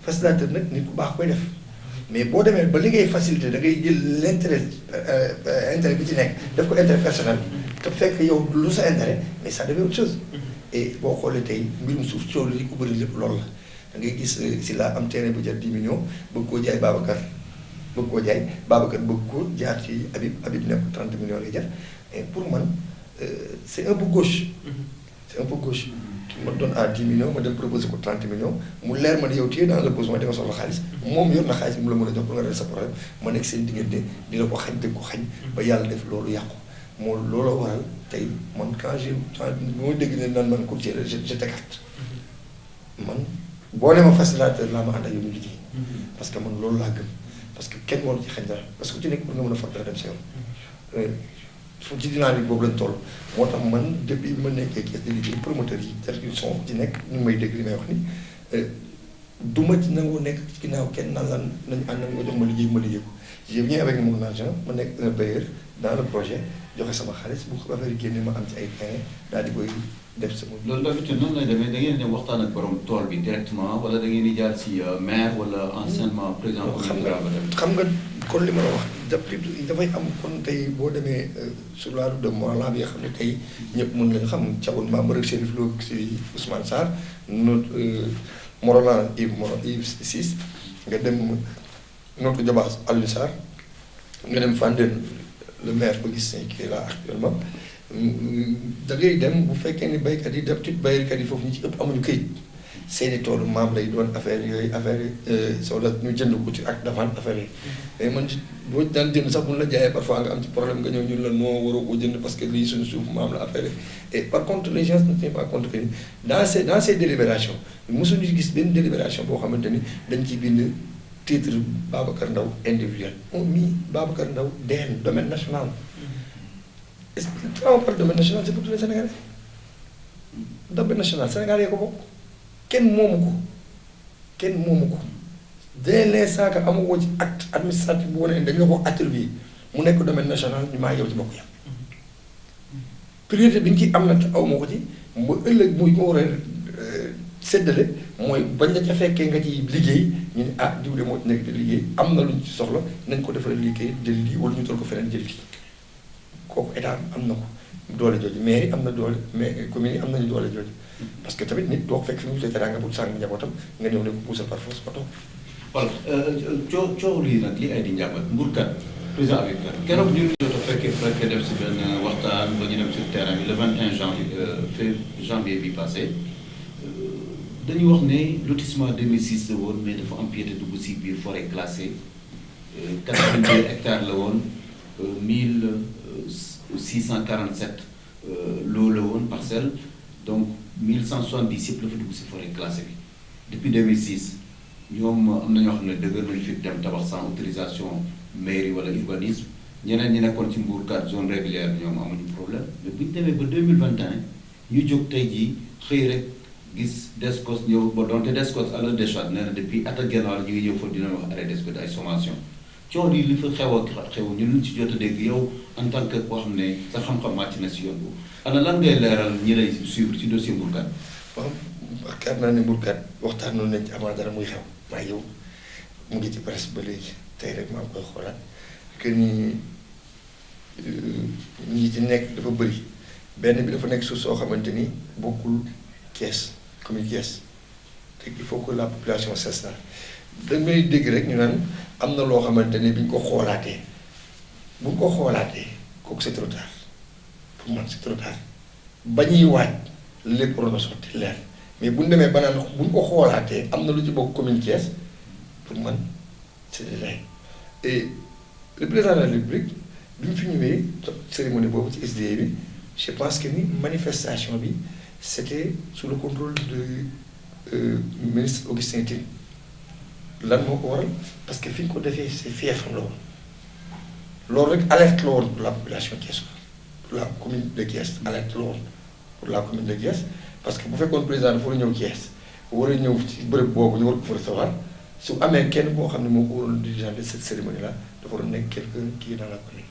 facilitateur nag nit ku baax koy def mais boo demee ba li ngay facilité da ngay jël l'intérêt intérêt bi ci nekk def ko intérêt personnel te fekk yow lu sa intérêt mais ça devient autre chose et boo xoolee tey mbirum suuf coow li ko bëri lépp loolu la da ngay gis si laa am terrain bu jar 10 millions bëgg koo jaay Babacar bëgg koo jaay Babacar bëgg ko jaar ci Habib ne ko 30 millions lay jar et pour man c'est un peu gauche. C'est un peu gauche. Tu me donnes à 10 millions ma dem proposer ko 30 millions mu leer ma ne yow tu es dans le besoin da nga soxla xaalis moom yor na xaalis bi mu la mën a jox pour nga régler sa problème ma nekk seen diggante di la ko xañ dëgg ko xañ ba yàlla def loolu yàqu moo looloo waral tey man quand bu ma dégg ne naan man courtier la je t'écarte man boo ne ma facilitateur laa ma ànd ak yow ñu liggéey parce que man loolu laa gëm parce que kenn waru ci xañ dara parce que ku ci nekk pour nga mën a fab dara dem si yoon fu ci dynamique boobu lañ toll moo tax man depuis bi ma nekkee kees di liggéey promoteur yi tel qu'ils sont ci nekk ñu ngi may dégg li may wax ni du ma ci nangoo nekk ci ginnaaw kenn naan lan nañu ànd nga jox ma liggéey ko je viens avec mon argent ma nekk un bailleur dans le projet joxe sama xaalis bu ko affaire yi génne ma am ci ay terrain daal di koy def sama. loolu d'habitude noonu lay demee da ngeen di dem waxtaan ak borom tool bi directement wala da ngeen di jaar si maire wala anciennement président. xam nga kon li ma la wax dafay am kon tey boo demee sur la route de Mont-Rolland bi nga xam ne tey ñëpp mën nañu xam Thiaw Mbamb rek Chérif Lo si Ousmane Sarr notre Mont-Rolland Yves Ciss nga dem notre Diobass Alioune Sarr nga dem Fandène le maire ba gis nañ kii là actuellement da ngay dem bu fekkee ni baykat yi d'habitude baykat yi foofu ñu ci ëpp amuñu këyit seeni toolu maam lay doon affaire yooyu affaire yi soo la ñu jënd ko ci ak davant affaire yi mais man boo daan jënd sax bu la jaayee parfois nga am ci problème nga ñëw ñun la noo waroo ko jënd parce que lii suñu suuf maam la affaire yi et par contre les gens ne tiennent pas compte que dans ces délibérations mosuñu gis benn délibération boo xamante ni dañ ciy bind titre Babacar Ndao individuel on mis Babacar Ndao DN domaine national est-ce que on parle domaine national c'est pour tous les Sénégalais domaine national Sénégalais ko bokk kenn moomu ko dès l'instant que amagoo ci acte administratif bu wane dañu la ko attribué mu nekk domaine national ñu maa yow ci bokk yam priorité bi ñu ci am na te aw ma ko ci ba ëllëg muy ko war a séddale mooy bañ la ca fekkee nga ci liggéey ñu ne ah diw de moo ci nekk di liggéey am na lu ñu ci soxla nañ ko defal liggéey jël lii wala ñu toll ko feneen jël lii kooku état am na ko doole jooju mairie am na doole mais commune yi am nañu doole jooju parce que tamit nit doo ko fekk fi mu jotee teraanga bu sàng njabootam nga ñëw ne ko puusal par force ba toog. voilà coow lii nag lii ay di njàmbat mburkat président Habib Kane keroog ñu ngi jot a fekkee def si benn waxtaan ba ñu dem sur terrain bi le 21 janvier bi passé dañu wax ne lotissement 2006 la woon mais dafa empiété dugg si biir forêt classée 82 hectares la woon 1647 loolu la woon parcelle donc 1170 yëpp la fa dugg si forêt classée bi depuis 2006 ñoom am na ñoo xam ne dëgër nañu fi dem tabax sans autorisation mairie wala urbanisme ñeneen ñi nekkoon ci Mbourkat zone régulière ñoom amuñu problème mais bu ñu demee ba 2021 ñu jóg tey jii xëy rek gis DSCOS ñëw ba donte DSCOS à la décharge nee na depuis at ak genn wàll ñu ngi ñëw foofu dina wax arrêt d'exploitation ay sommation coono yi li fa xew ñun luñ ci jot a dégg yow en tant que koo xam ne sa xam-xam màcc na si yoon boobu ana lan ngay leeral ñi lay suivre ci dossier Mbourkat. waaw yaakaar naa ne Mbourkat waxtaanoon nañ ci avant dara muy xew waaye yow mu ngi ci presse ba léegi tey rek maa ngi koy xoolaat que ni ñi ci nekk dafa bëri benn bi dafa nekk suuf soo xamante ni bokkul Thiès commune Thiès te il faut que la population sache ça damay dégg rek ñu naan am na loo xamante ne bi ñu ko xoolaatee bu ñu ko xoolaatee kooku c'est trop tard pour man c'est trop tard ba ñuy waaj lépp waroon na sotti leer mais bu ñu demee ba naan bu ñu ko xoolaatee am na lu ci bokk commune Thiès pour man c'est vrai et le président de la République bi mu fi ñëwee cérémonie boobu ci SDE bi je pense que ni manifestation bi c'était sous le contrôle de ministre Augustin Tine lan moo ko waral parce que fi ñu ko defee c'est fief la woon loolu rek alerte la woon pour la population Thiès pour la commune de Thiès alerte la woon pour la commune de Thiès parce que bu fekkoon président dafa war a ñëw Thiès war a ñëw ci bërëb boobu ñu war ko fa recevoir su amee kenn boo xam ne moo ko waroon dirigeant de cette cérémonie là dafa waroon nekk quelqu'un qui est dans la commune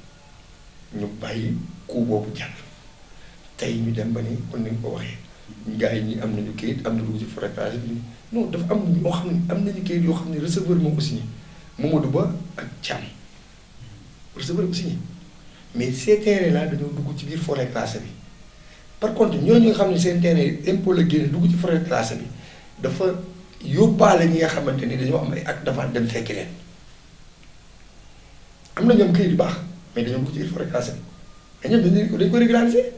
ñu bàyyi coup boobu jàll tey ñu dem ba ni kon ni nga ko waxee gars yi ñi am nañu kayit am na lu ci forêtage bi non dafa am ñoo xam ne am nañu kayit yoo xam ne receveur moo ko signé Mamadou Ba ak Thiam receveur ko signé mais ces terrains là dañoo dugg ci biir forêt classée bi par contre ñooñu nga xam ne seen terrain impôt la génne dugg ci forêt classée bi dafa yóbbaale ñi nga xamante ni dañoo am ay acte de vente dem fekki leen am na ñoom këyit yu baax mais dañoo ko ci forêt classée mais ñoom dañ ko régulariser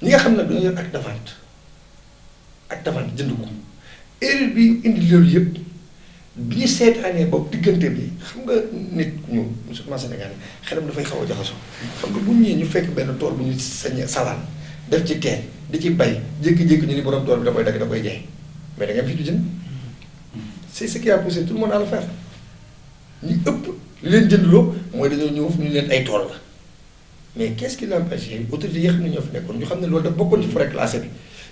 ñi nga xam ne dañoo yor acte de vente jënd ko erreur bi indi loolu yëpp bi ñu seetaanee boobu diggante bi xam nga nit ñu surtout Sénégal xelam dafay xaw a jaxasoo xam nga bu ñëwee ñu fekk benn tool bu ñu sañ salaan def ci teen di ci bay jékki-jékki ñu ni borom tool bi da koy dagg da koy jaay mais da ngay fi du jënd c'est ce qui a poussé tout le monde à le faire ñu ëpp li leen jëndloo mooy dañoo ñëw ñu leen ay tool la mais qu'est-ce qui l'empêche autorités yi xam ne ñoo fi nekkoon ñu xam ne loolu daf bokkoon ci forêt classée bi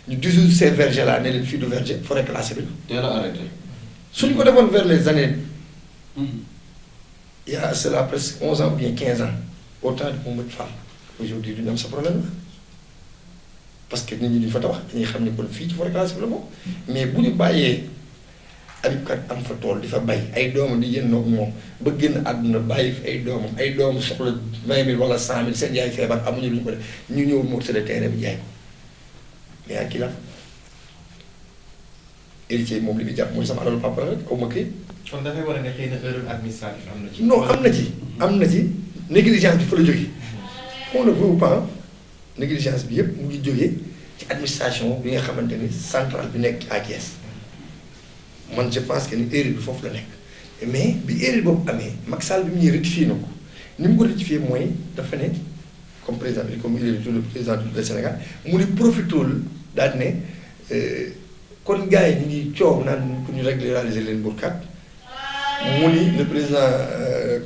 ñu dissoudre ces vergers là ne leen fii du verger forêt classée bi. teel a arrêté. suñ ko defoon vers les années. il y a cela presque 11 ans ou bien 15 ans au temps de Mamadou Fall aujourd'hui du ñu am sa problème la parce que nit ñi duñ fa tabax dañuy xam ne kon fii ci forêt classée bi la moom mais bu ñu bàyyee Habib Kane am fa tool di fa bay ay doomam di yëndoog moom ba génn àdduna bàyyi fi ay doomam soxla 20 000 wala 100 000 seen yaay feebar amuñu lu ñu ko def ñu ñëw morcelé terrain bi jaay ko mais ak kii la héritier moom li muy jàpp mooy sama alalu papa rek aw ma kii. kon dafay war a ne xëy na erreur administrative am na ci. non am na ci négligence bi fa la jógee. on ne veut pas négligence bi yëpp mu ngi jógee ci administration bi nga xamante ni centrale bi nekk à Thiès. man je pense que ni erreur bi foofu la nekk mais bi erreur boobu amee Macky Sall bi mu ñëwee rectifié na ko ni mu ko rectifié mooy dafa ne comme président comme il est le président du Sénégal mu ni profitool daal ne kon gars yi ñu ngi coow naan pour ñu régulariser leen Mbourkat mu ni le président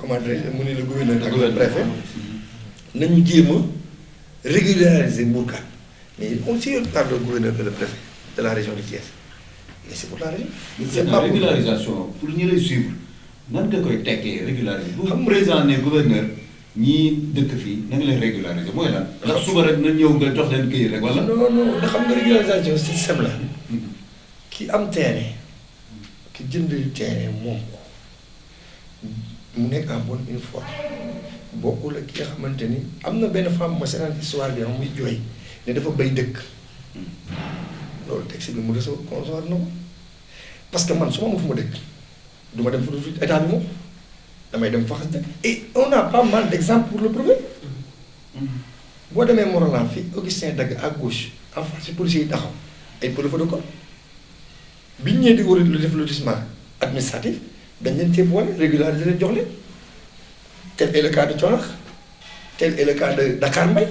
comment dirais-je mu ni le gouverneur ak le préfet nañu jéem a régulariser Mbourkat mais on s'y parle le gouverneur et le préfet de la région de Thiès. mais c'est pour la région. c'est pas régularisation pour ñu lay suivre nan nga koy tekkee régulariser. bu président ne gouverneur ñii dëkk fii na nga leen régulariser mooy lan. ndax suba rek na ñëw nga jox leen këyit rek wala. non non da xam nga régularisation système la. ki am terrain ki jënd terrain moom ko mu nekk en bonne une fois bokkul ak ki nga xamante ni am na benn femme ma seenaan histoire bi am muy jooy ne dafa bay dëkk. loolu texte bi mu recevoir na ko parce que man su ma fu ma dëkk du ma dem fu dul état bi moom damay dem faxas dëkk et on a pas mal d'exemples pour le prouver boo demee Morolan fii Augustin Dague à gauche en face si policiers yi taxaw ay pël fa dëkkoon bi ñu ñëwee di war a def lotissement administratif dañ leen cee boole régulariser leen jox leen tel est le cas de Thionax tel est le cas de Dakar Mbaye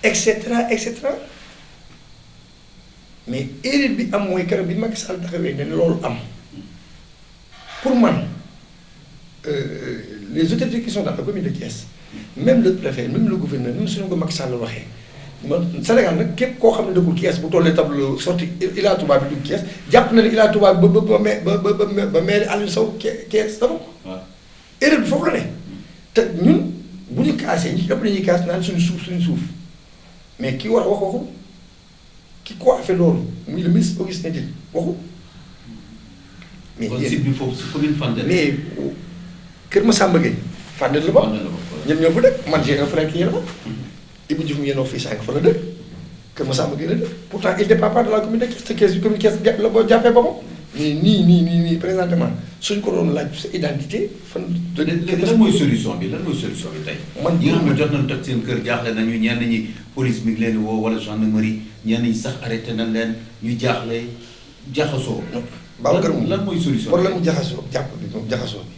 et cetera et cetera. mais erreur bi am mooy keroog bi Macky Sall taxawee ne loolu am pour man les autorités qui sont dans la commune de Thiès même le préfet même le gouverneur même suñu ko Macky Sall waxee man Sénégal nag képp koo xam ne dëkkul Thiès bu tollee tableau sorti Ila Touba bi dugg Thiès jàpp na ne Ila Touba ba maire Aliou Sow Thiès dama ko. erreur bi foofu la ne te ñun bu ñu kaasee ñi ëpp dañuy kaas naan suñu suuf mais ki war a wax waxu. ki ko affaire loolu muy le ministre Augustin Tine waxu. mais kon site bi foofu si commune Fandène. mais Kër Massamba Gueye Fandène la ba. ñoom ñoo fa dëkk man j'ai un frère qui est là-bas. Ibou Diouf mi yéen fii sànq fa la dëkk Kër Massamba Gueye la dëkk pourtant il dépend pas de la commune de Thiès te Thiès bi commune Thiès la boo jàppee boppam. mais nii présentement suñ ko doon laaj sa identité fan. lan mooy solution bi tey. man ñi nga xam ne jot nañu toj seen kër jaaxle nañu ñenn ñi police mi ngi leen woo wala gendarmerie ñenn ñi sax arrêté nañ leen ñu jaaxle jaxasoo. Babacar moom lan mooy solution bi problème mu jaxasoo jàpp bi moom jaxasoo bi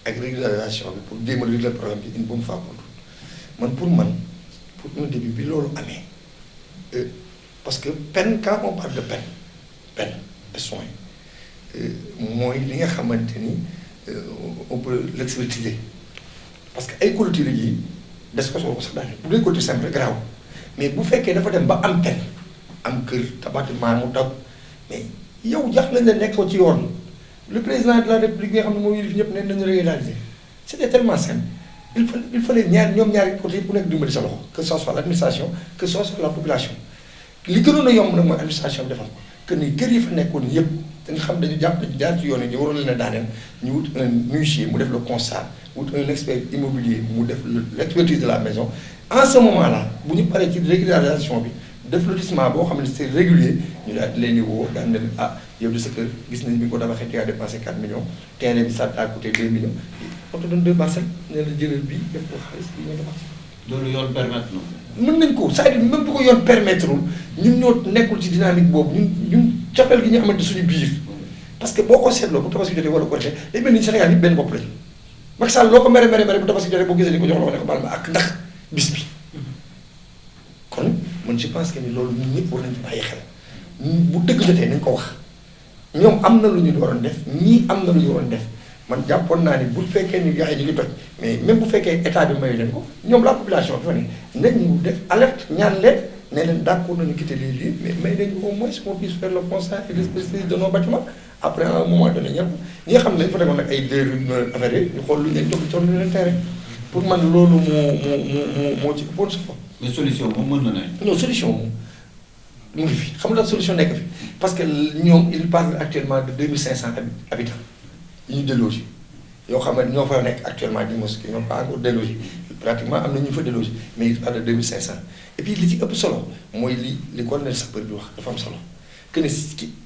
ak régularisation bi pour jéem a régler problème bi une bonne fois pour man pour un début bi loolu amee parce que peine quand on parle de peine et soin. mooy li nga xamante ni on peut l'expertiser parce que ay clôture yi des ko soo ko sax daal bu dee clôture simple grave mais bu fekkee dafa dem ba am peine am kër tabatement mu taw mais yow jax nañ la nekkoo ci yoon le président de la république nga xam ne moo yilif ñëpp ne nañu régulariser c'était tellement simple il fallait ñoom ñaari côté yëpp ku nekk dimbali sa loxo que ce soit l'administration que ce soit la population li gënoon a yomb nag mooy administration bi defal ko que ni kër yi fa nekkoon yëpp dañu xam dañu jàpp jaar ci yoon yi ñu waroon leen a daaneel ñu wut un huissier mu def le constat wut un expert immobilier mu def l'expertise de la maison en ce moment là bu ñu paree ci régularisation bi def lotissement boo xam ne c'est régulier ñu daal di leen di woo daan leen yow de sa kër gis nañ bi nga ko tabaxee tu as dépensé 4 millions terrain bi ça t'a coûté 2 millions on te donne 2 parcelles ne la jëlal bii def ko xaalis bi nga tabax. loolu yoon permettre na. mën nañ ko c'est-à-dire même bu ko yoon permettre ñun ñoo nekkul ci dynamique boobu ñun cofeel gi ñu amante suñu biir parce que boo ko seetloo bu tabaski jotee wala ko defee day mel ni Sénégal yi benn bopp lañu Macky Sall loo ko mere bu tabaski jotee boo gisee li ko jox la ko ne ko baal ma ak ndax bis bi kon man je pense que ni loolu ñun ñëpp war nañ ci bàyyi xel bu dëgg jotee nañ ko wax ñoom am na lu ñu waroon def ñii am na lu ñu waroon def man jàppoon naa ni bu fekkee ni gars yi ñu ngi toj mais même bu fekkee état bi mayu leen ko ñoom la population bi fa ne nañu def alerte ñaan leen ne leen d'accord nañu quitter les lieux mais may nañu au moins qu'on puisse faire le constat et l'expertise de nos bâtiments après à un moment donné ñi nga xam ne dañ fa demoon nag ay deux affaires yi ñu xool lu ñu leen jox lu leen terrain pour man loolu moo ci ëppoon sa bopp. mais solution moom mën na ne. non solution moom mu ngi fi xam nga solution nekk fi parce que ñoom il parle actuellement de 2500 habitants yi ñu délogé yoo xam ne ñoo fa nekk actuellement di mos ñoo pas encore délogé pratiquement am na ñu fa délogé mais il parle de 2500 et puis li ci ëpp solo mooy li colonel sapeur bi wax dafa am solo que ne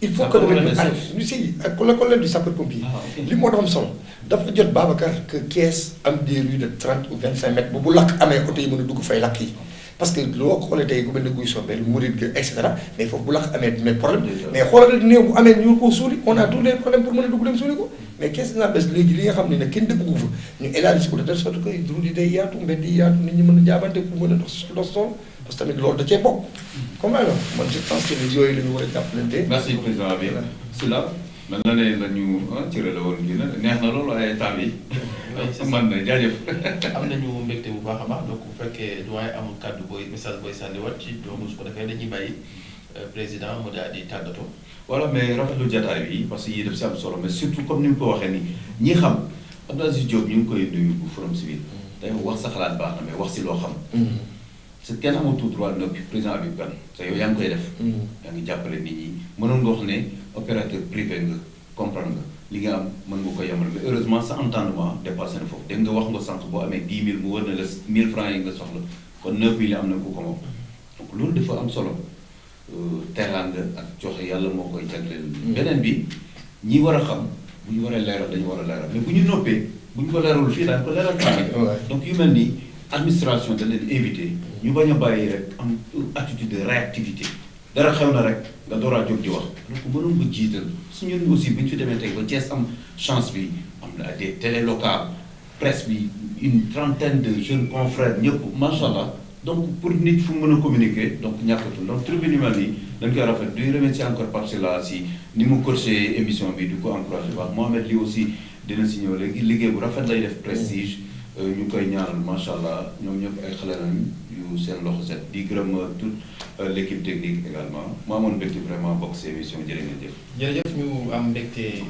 il faut que le si ak le colonel du sapeur pompier li moo dafa am solo dafa jot Babacar que Thiès am des rues de 30 ou 25 mètres bu lakk amee oto yi mën a dugg fay lakk yi parce que loo xoolee tey ku mel ne guy sombeel murid ga et cetera mais foofu bu lakk amee mais problème mais xoolal néew bu amee ñu ko suuli on a tous les problèmes pour mën a dugg dem suuli ko mais qu'est-ce que bés léegi li nga xam ne nag kenn dëkk gu fa ñu élargi ko de telle sorte que route yi day yaatu mbedd yi yaatu nit ñi mën a jaabante pour mën a dox sol parce que tamit loolu da cee bokk comme alors man je pense que ni yooyu la ñu war a jàppalante. merci président bi si la mel na ne la ñu cëre la woon gi na neex na loolu ay temps yi man na jaajëf am nañu mbégte bu baax a baax donc bu fekkee doyen amul kàddu booy message booy sànniwaat ci doomu su ko defee dañuy bàyyi président mu daal di tàggatoo. voilà mais rafetlu jataay bi parce que yii daf si am solo mais surtout comme ni mu ko waxee ni ñi xam Abdou Aziz Diop ñu ngi koy nuyu bu Forum Civil day wax sa xalaat baax na mais wax si loo xam parce que kenn amatul droit noppi président Habib Kane te yow yaa ngi koy def yaa ngi jàppale nit ñi mënoon nga wax ne opérateur privé nga comprendre nga li nga am mën nga ko yemal mais heureusement sa entendement dépassé na foofu dégg nga wax nga sànq boo amee 10 000 mu wër na la 1000 francs yi nga soxla kon 9 000 am na ku ko moom donc loolu dafa am solo teraanga ak joxe yàlla moo koy jagleel beneen bi ñi war a xam bu ñu waree leeral dañu war a leeral mais bu ñu noppee bu ñu ko leeralul fii daañu ko leeral donc yu mel ni administration da leen invité ñu bañ a bàyyi rek am attitude de réactivité dara xew na rek nga door a jóg di wax donc mënoon ko jiital su ñun aussi bu ñu fi demee tey ba Thiès am chance bi am na des télé locales presse bi une trentaine de jeunes confrères ñëpp macha allah donc pour nit fu mën a communiquer donc ñàkkatul donc tribune yu mel nii dañ koy rafet di remercier encore Pape Sylla si ni mu coaché émission bi di ko encouragé baax Mohamed li aussi dina si ñëw léegi liggéey bu rafet lay def prestige ñu koy ñaanal macha allah ñoom ñëpp ay xale nañ yu seen loxo set di gërëm toute l' équipe technique également mu amoon mbégte vraiment bokk si émission jërë ngeen jëf. jërëjëf ñu am mbégte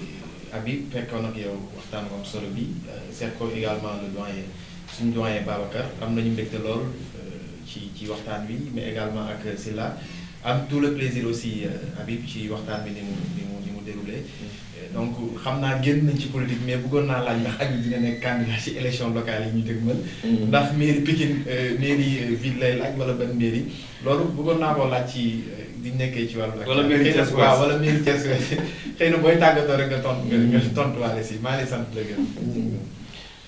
Habib fekkoon ak yow waxtaan bu am solo bi seet ko également le doyen suñu doyen Babacar am nañu mbégte lool ci waxtaan bi mais également ak Sylla am tout le plaisir aussi Habib ci waxtaan bi ni mu déroulé donc xam naa génn nañ ci politique mais bëggoon naa laaj ndax Habib dina nekk candidat ci élection locale yi ñu dëgmal ndax mairie Pikine mairie ville lay laaj wala ban mairie loolu bëggoon naa koo laaj ci diñ nekkee ci wàllu wala mairie Thiès waaw wala mairie Thiès xëy na booy tàggatoo rek nga tontuwaale si maa ngi sant la gën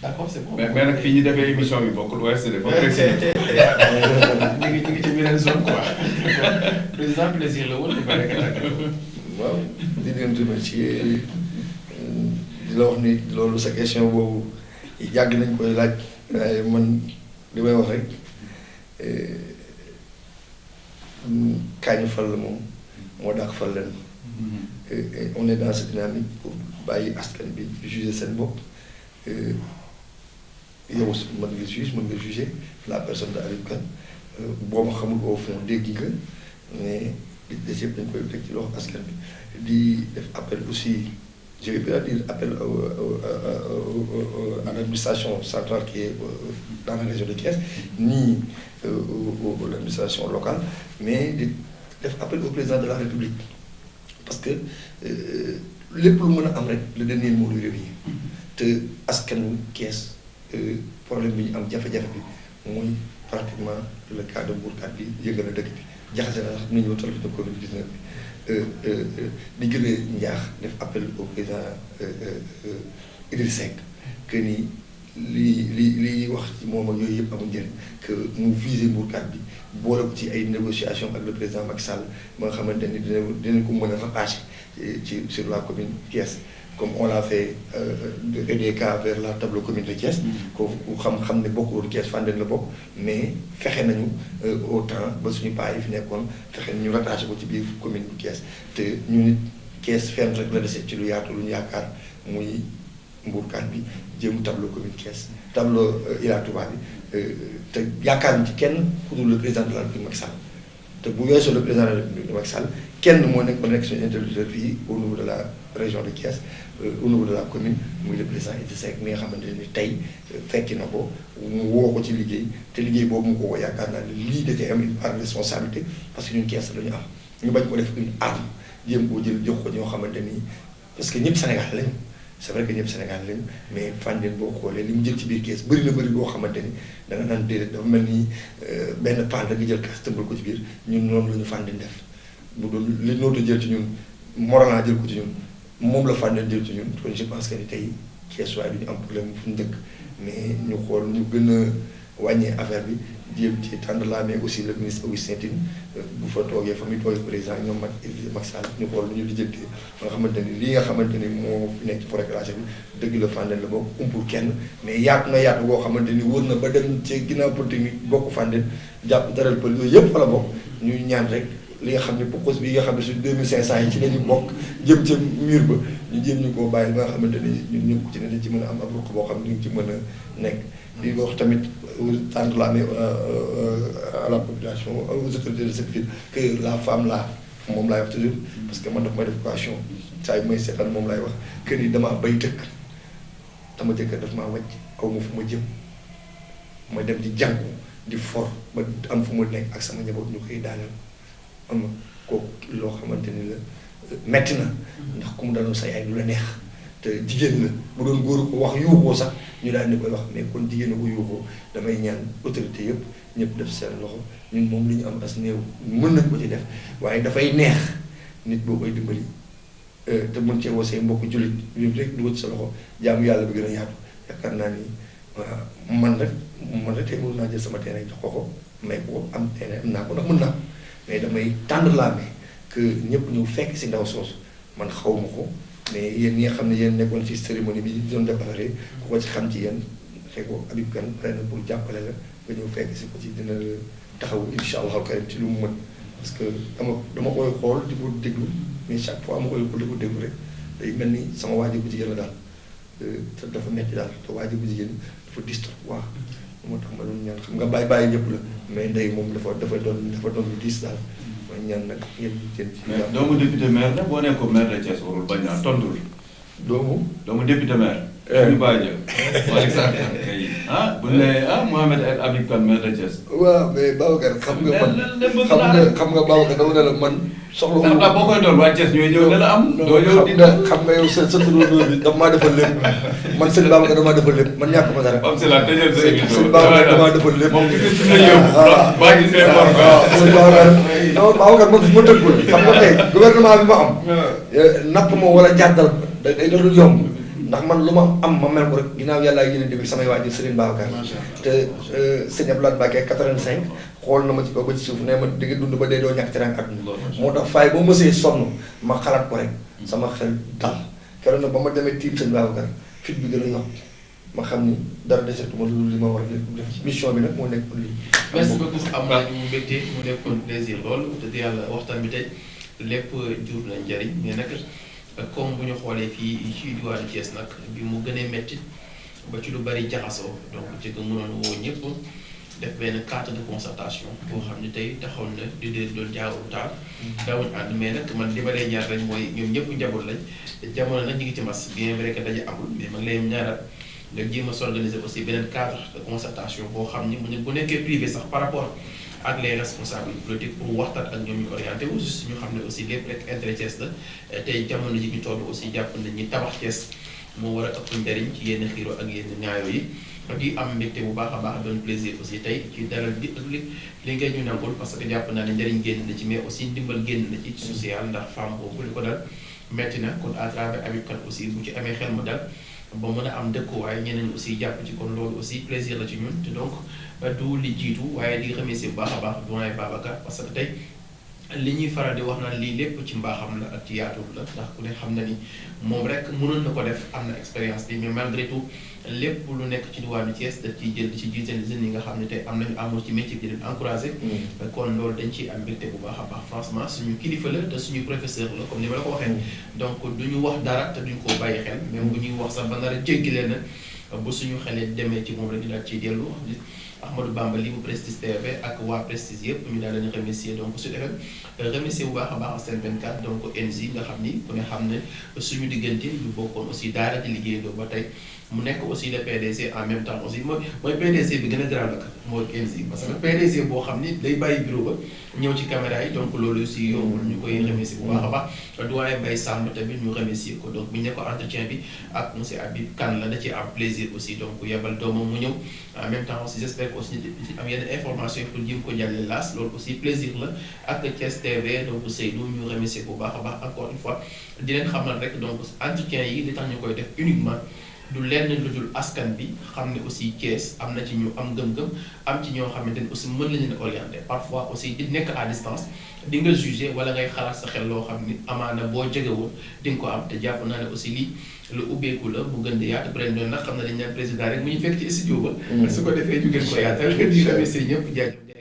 d'accord c'est bon mais nag fii ñu defee émission bi bokkul OSD de bokkul ñu ngi ci beneen zone quoi président plaisir la woon di ba rek tàggatoo. waaw di leen remercier di la wax ni loolu sa question boobu yàgg nañ koy laaj waaye man li may wax rek kaañu fal la moom moo dàq fal leen on est dans cette dynamique pour bàyyi askan bi juger seen bopp yow mën nga juge mën nga juger la personne de Habib Kane boo ma xamul au fond dégg nga mais li des yëpp dañ koy teg ci loxo askan bi di def appel aussi je vais pas dire appel à l'administration centrale qui est dans la région de Thiès ni l'administration locale mais di def appel au président de la République parce que lépp lu mën a am rek le dernier mot luy revenir te askanu Thiès problème bi ñu am jafe-jafe bi mooy pratiquement le cas de Mbourkat bi yëngal na dëkk bi jaxase na sax nit ñi toll na Covid-19 bi di gën a ñaax def appel au président Idriss Seck que ni li wax ci moom ak yooyu yëpp amul njëriñ que mu viser mbuurkat bi boole ko ci ay négociations ak le président Macky Sall ba nga xamante ni dinañ ko mën a rattacher sur la commune Thiès comme on l'a fait de EDK vers la tableau commune de Thiès. ku xam ne bokkul Thiès Fandène la bokk mais fexe nañu au temps ba suñu paa yi fi nekkoon fexe ñu rattaché ko ci biir commune bu Thiès te ñu nit Thiès fenn rek la dese ci lu yaatu lu ñu yaakaar muy mbuurkat bi jëm tableau commune Thiès tableau Ila Touba bi te yaakaar ci kenn ku dul le président de la République Macky Sall te bu weesoo le président de la République Macky Sall kenn moo nekk ba nekk suñu interlocuteur fii au niveau de la région de Thiès au niveau de la commune muy le président Idriss Seck mi nga xamante ne tey fekki na ko mu woo ko ci liggéey te liggéey boobu mu ko woo yaakaar naa ne lii da cee am une part de responsabilité parce que ñun Thiès la ñu am ñu bañ ko def une arme jéem koo jël jox ko ñoo xamante ni parce que ñëpp Sénégal lañu c'est vrai que ñëpp Sénégal lañu mais Fandène boo xoolee li mu jël ci biir Thiès bëri na bëri boo xamante ni da nga naan déedéet dafa mel ni benn paan rek nga jël kaas tëmbal ko ci biir ñun noonu la ñu Fandène def bu doon li nootu jël ci ñun Morolan jël ko ci ñun moom la Fandène jël ci ñun kon je pense que ni tey Thiès waaye du ñu am problème fu ñu dëkk mais ñu xool ñu gën a wàññee affaire bi jéem ci tendre la main aussi le ministre Augustin Tine bu fa toogee fa muy toogee président ñoom mag Macky Sall ñu xool lu ñu lijjantee ba nga xamante ni lii nga xamante ni moo fi nekk ci forêt classée bi dëgg la Fandène la bokk umpul kenn mais yaatu na yaatu boo xamante ni wóor na ba dem ci ginnaaw politique bokk Fandène jàpp daral pël yooyu yëpp fa la bokk ñuy ñaan rek li nga xam ne pokos bi nga xam ne suñ 2500 yi ci la ñu bokk jëm ca mur ba ñu jéem ñu koo bàyyi ba nga xamante ni ñun ñëpp ci ne dañ ci mën a am ab ruq boo xam ne ñu ngi ci mën a nekk di wax tamit tendre la main à la population aux autorités de cette ville que la femme là moom laay wax toujours parce que man daf may def équation saa yu may seetaan moom laay wax que ni damaa bay dëkk dama jëkkër daf maa wàcc aw ma fu ma jëm ma dem di jàngu di for ba am fu ma nekk ak sama njaboot ñu koy daaneel am na kooku loo xamante ni la metti na ndax ku mu daloon sa yaay du la neex te jigéen la bu doon góor ko wax yuuxoo sax ñu daal di koy wax mais kon jigéen a ko yuuxoo damay ñaan autorité yëpp ñëpp def seen loxo ñun moom li ñu am as néew mën nañ ko ci def waaye dafay neex nit boo koy dimbali te mën cee woo say mbokk jullit ñu rek dugal ci sa loxo jaamu yàlla bi gën a yaatu yaakaar naa ni waaw man rek tey mën naa jël sama terrain jox ko may ko am terrain am naa ko ndax mën naa mais damay tendre la main que ñëpp ñu fekk si ndaw soosu man xaw ma ko mais yéen ñi nga xam ne yéen nekkoon ci cérémonie bi doon déparé ku ko ci xam ci yéen xëy ko Habib Kane pare na pour jàppale la nga ñëw fekk si ko ci dina taxaw incha allahu karim ci lu mu mën parce que dama koy xool di ko déglu mais chaque fois ma koy xool di ko déglu rek day mel ni sama waajur bu jigéen la daal te dafa metti daal te waajur bu jigéen dafa distre waaw moo tax ma doon ñaan xam nga bàyyi ñëpp la mais ndey moom dafa doon lu diis daal ma ñaan nag ngeen jën ci mais doomu député maire la boo nekk ko maire de Thiès warul bañ naa tontul doomu député maire ñu bàyyi wala sax kay bu ne Mohamed El Habib Kane maire de Thiès waaw mais Babacar xam nga Babacar dama ne la man soxla wu boo koy doon waa Thiès ñooy ñëw ne la am doo ñëw di xam nga yow sa turandoo bi daf maa defal lépp man sëñ Babacar damaa defal lépp man ñàkk ma dara c'est la tëjal sa émission sëñ Babacar damaa defal lépp moom gis nga yow baa gis ne mor Babacar man fi ma tëggul xam nga tey gouvernement bi ma am napp ma wala jàddal day doon yomb ndax man lu ma am ma mel ko rek ginnaaw yàlla yéen bi samay waajur Serigne Babacar te sëñ Abdoulaye Mbacké 85 xool na ma ci kaw ba ci suuf ne ma di nga dund ba dee doo ñàkk teranga àdduna moo tax faay boo mësee sonn ma xalaat ko rek sama xel dal keroog nag ba ma demee tiim sëñ Babacar fit bi gën a yokk ma xam ni dara desetuma lu li ma war a def mission bi nag moo nekk lii. merci beaucoup am naa ñu mbégte mu nekkoon plaisir lool te yàlla waxtaan bi tey lépp jur na njëriñ mais nag comme bu ñu xoolee fii ci diwaanu Thiès nag bi mu gënee métti ba ci lu bari jaxasoo donc ci nga mënoon woo ñëpp def benn carte de concertation boo xam ne tey taxaw na di doon jaawul taal daawuñ ànd mais nag man li ma lay ñaar rek mooy ñoom ñëpp njaboot lañ jamono nag ñu ngi ci mas bien vrai que daje amul mais ma ngi lay ñaaral nga jéem a s'organiser aussi beneen cadre de concertation boo xam ni bu nekkee privé sax par rapport ak les responsables politiques pour waxtaan ak ñoom ñu orienté wu juste ñu xam ne aussi lépp rek intérêt Thiès la tey jamono ji ñu toll aussi jàpp nañ ñi tabax Thiès moo war a ëpp njariñ ci yenn xiiro ak yenn ñaayo yi di am mbégte bu baax a baax doon plaisir aussi tey ci dalal bi ak li ngay ñu nangul parce que jàpp naa ne njariñ génn na ci mais aussi ndimbal génn na ci social ndax femme boobu li ko dal metti na kon à travers Habib Kane aussi bu ci amee xel mu dal ba mën a am dëkkuwaay ñeneen aussi jàpp ci kon loolu aussi plaisir la ci ñun te donc du li jiitu waaye di remercier bu baax a baax doyen Babacar parce que tey li ñuy faral di wax naan lii lépp ci mbaaxam la ak ci yaatul la ndax ku ne xam na ni moom rek mënoon na ko def am na expérience bi mais malgré tout lépp lu nekk ci diwaanu Thiès daf ciy jël di ci jiital jeunes yi nga xam ne tey am nañu amour ci métier bi di leen encouragé. kon loolu dañ ciy am mbégte bu baax a baax franchement suñu kilifa la te suñu professeur la comme ni ma la ko waxee. donc du ñu wax dara te duñ ko bàyyi xel même bu ñuy wax sax ba nar a jéggi leen bu suñu xelee demee ci moom rek di daal ciy dellu. Ahmadou Bamba li bu Prestige TV ak waa Prestige yëpp ñu daal leen remercier donc Sud FM remercier bu baax a baax Sen 24 donc NJ nga xam ni ku ne xam ne suñu diggante ñu bokkoon aussi daara di liggéeyandoo ba tey mu nekk aussi le PDG en même temps aussi mooy PDG bi gën a garaaw nag mooy NJ parce que PDG boo xam ni day bàyyi bureau ba ñëw ci caméra yi donc loolu aussi yombul ñu koy remercier bu baax a baax doyen Mbaye Samb tamit ñu remercier ko donc bu ñu ne ko entretien bi ak monsieur Habib Kane la da ci am plaisir aussi donc yebal doomam mu ñëw en même temps aussi j'espère aussi am yenn information pour jëm ko jàlle laas loolu aussi plaisir la ak Thiès TV donc Seydou ñu remercier bu baax a baax encore une fois di leen xamal rek donc entretien yi li tax ñu koy def uniquement du lenn lu dul askan bi xam ne aussi Thiès am na ci ñu am gëm-gëm am ci ñoo xamante ne aussi mën nañu leen orienter parfois aussi di nekk à distance di nga juger wala ngay xalaat sa xel loo xam ni amaana boo jegewul di nga ko am te jàpp naa ne aussi lii lu ubbeeku la bu gën di yaatu bëri na nag xam na dañu naan président rek mu ñu fekk ci studio ba. su ko defee ñu gën ko yaatal di remercier ñëpp jaajëf.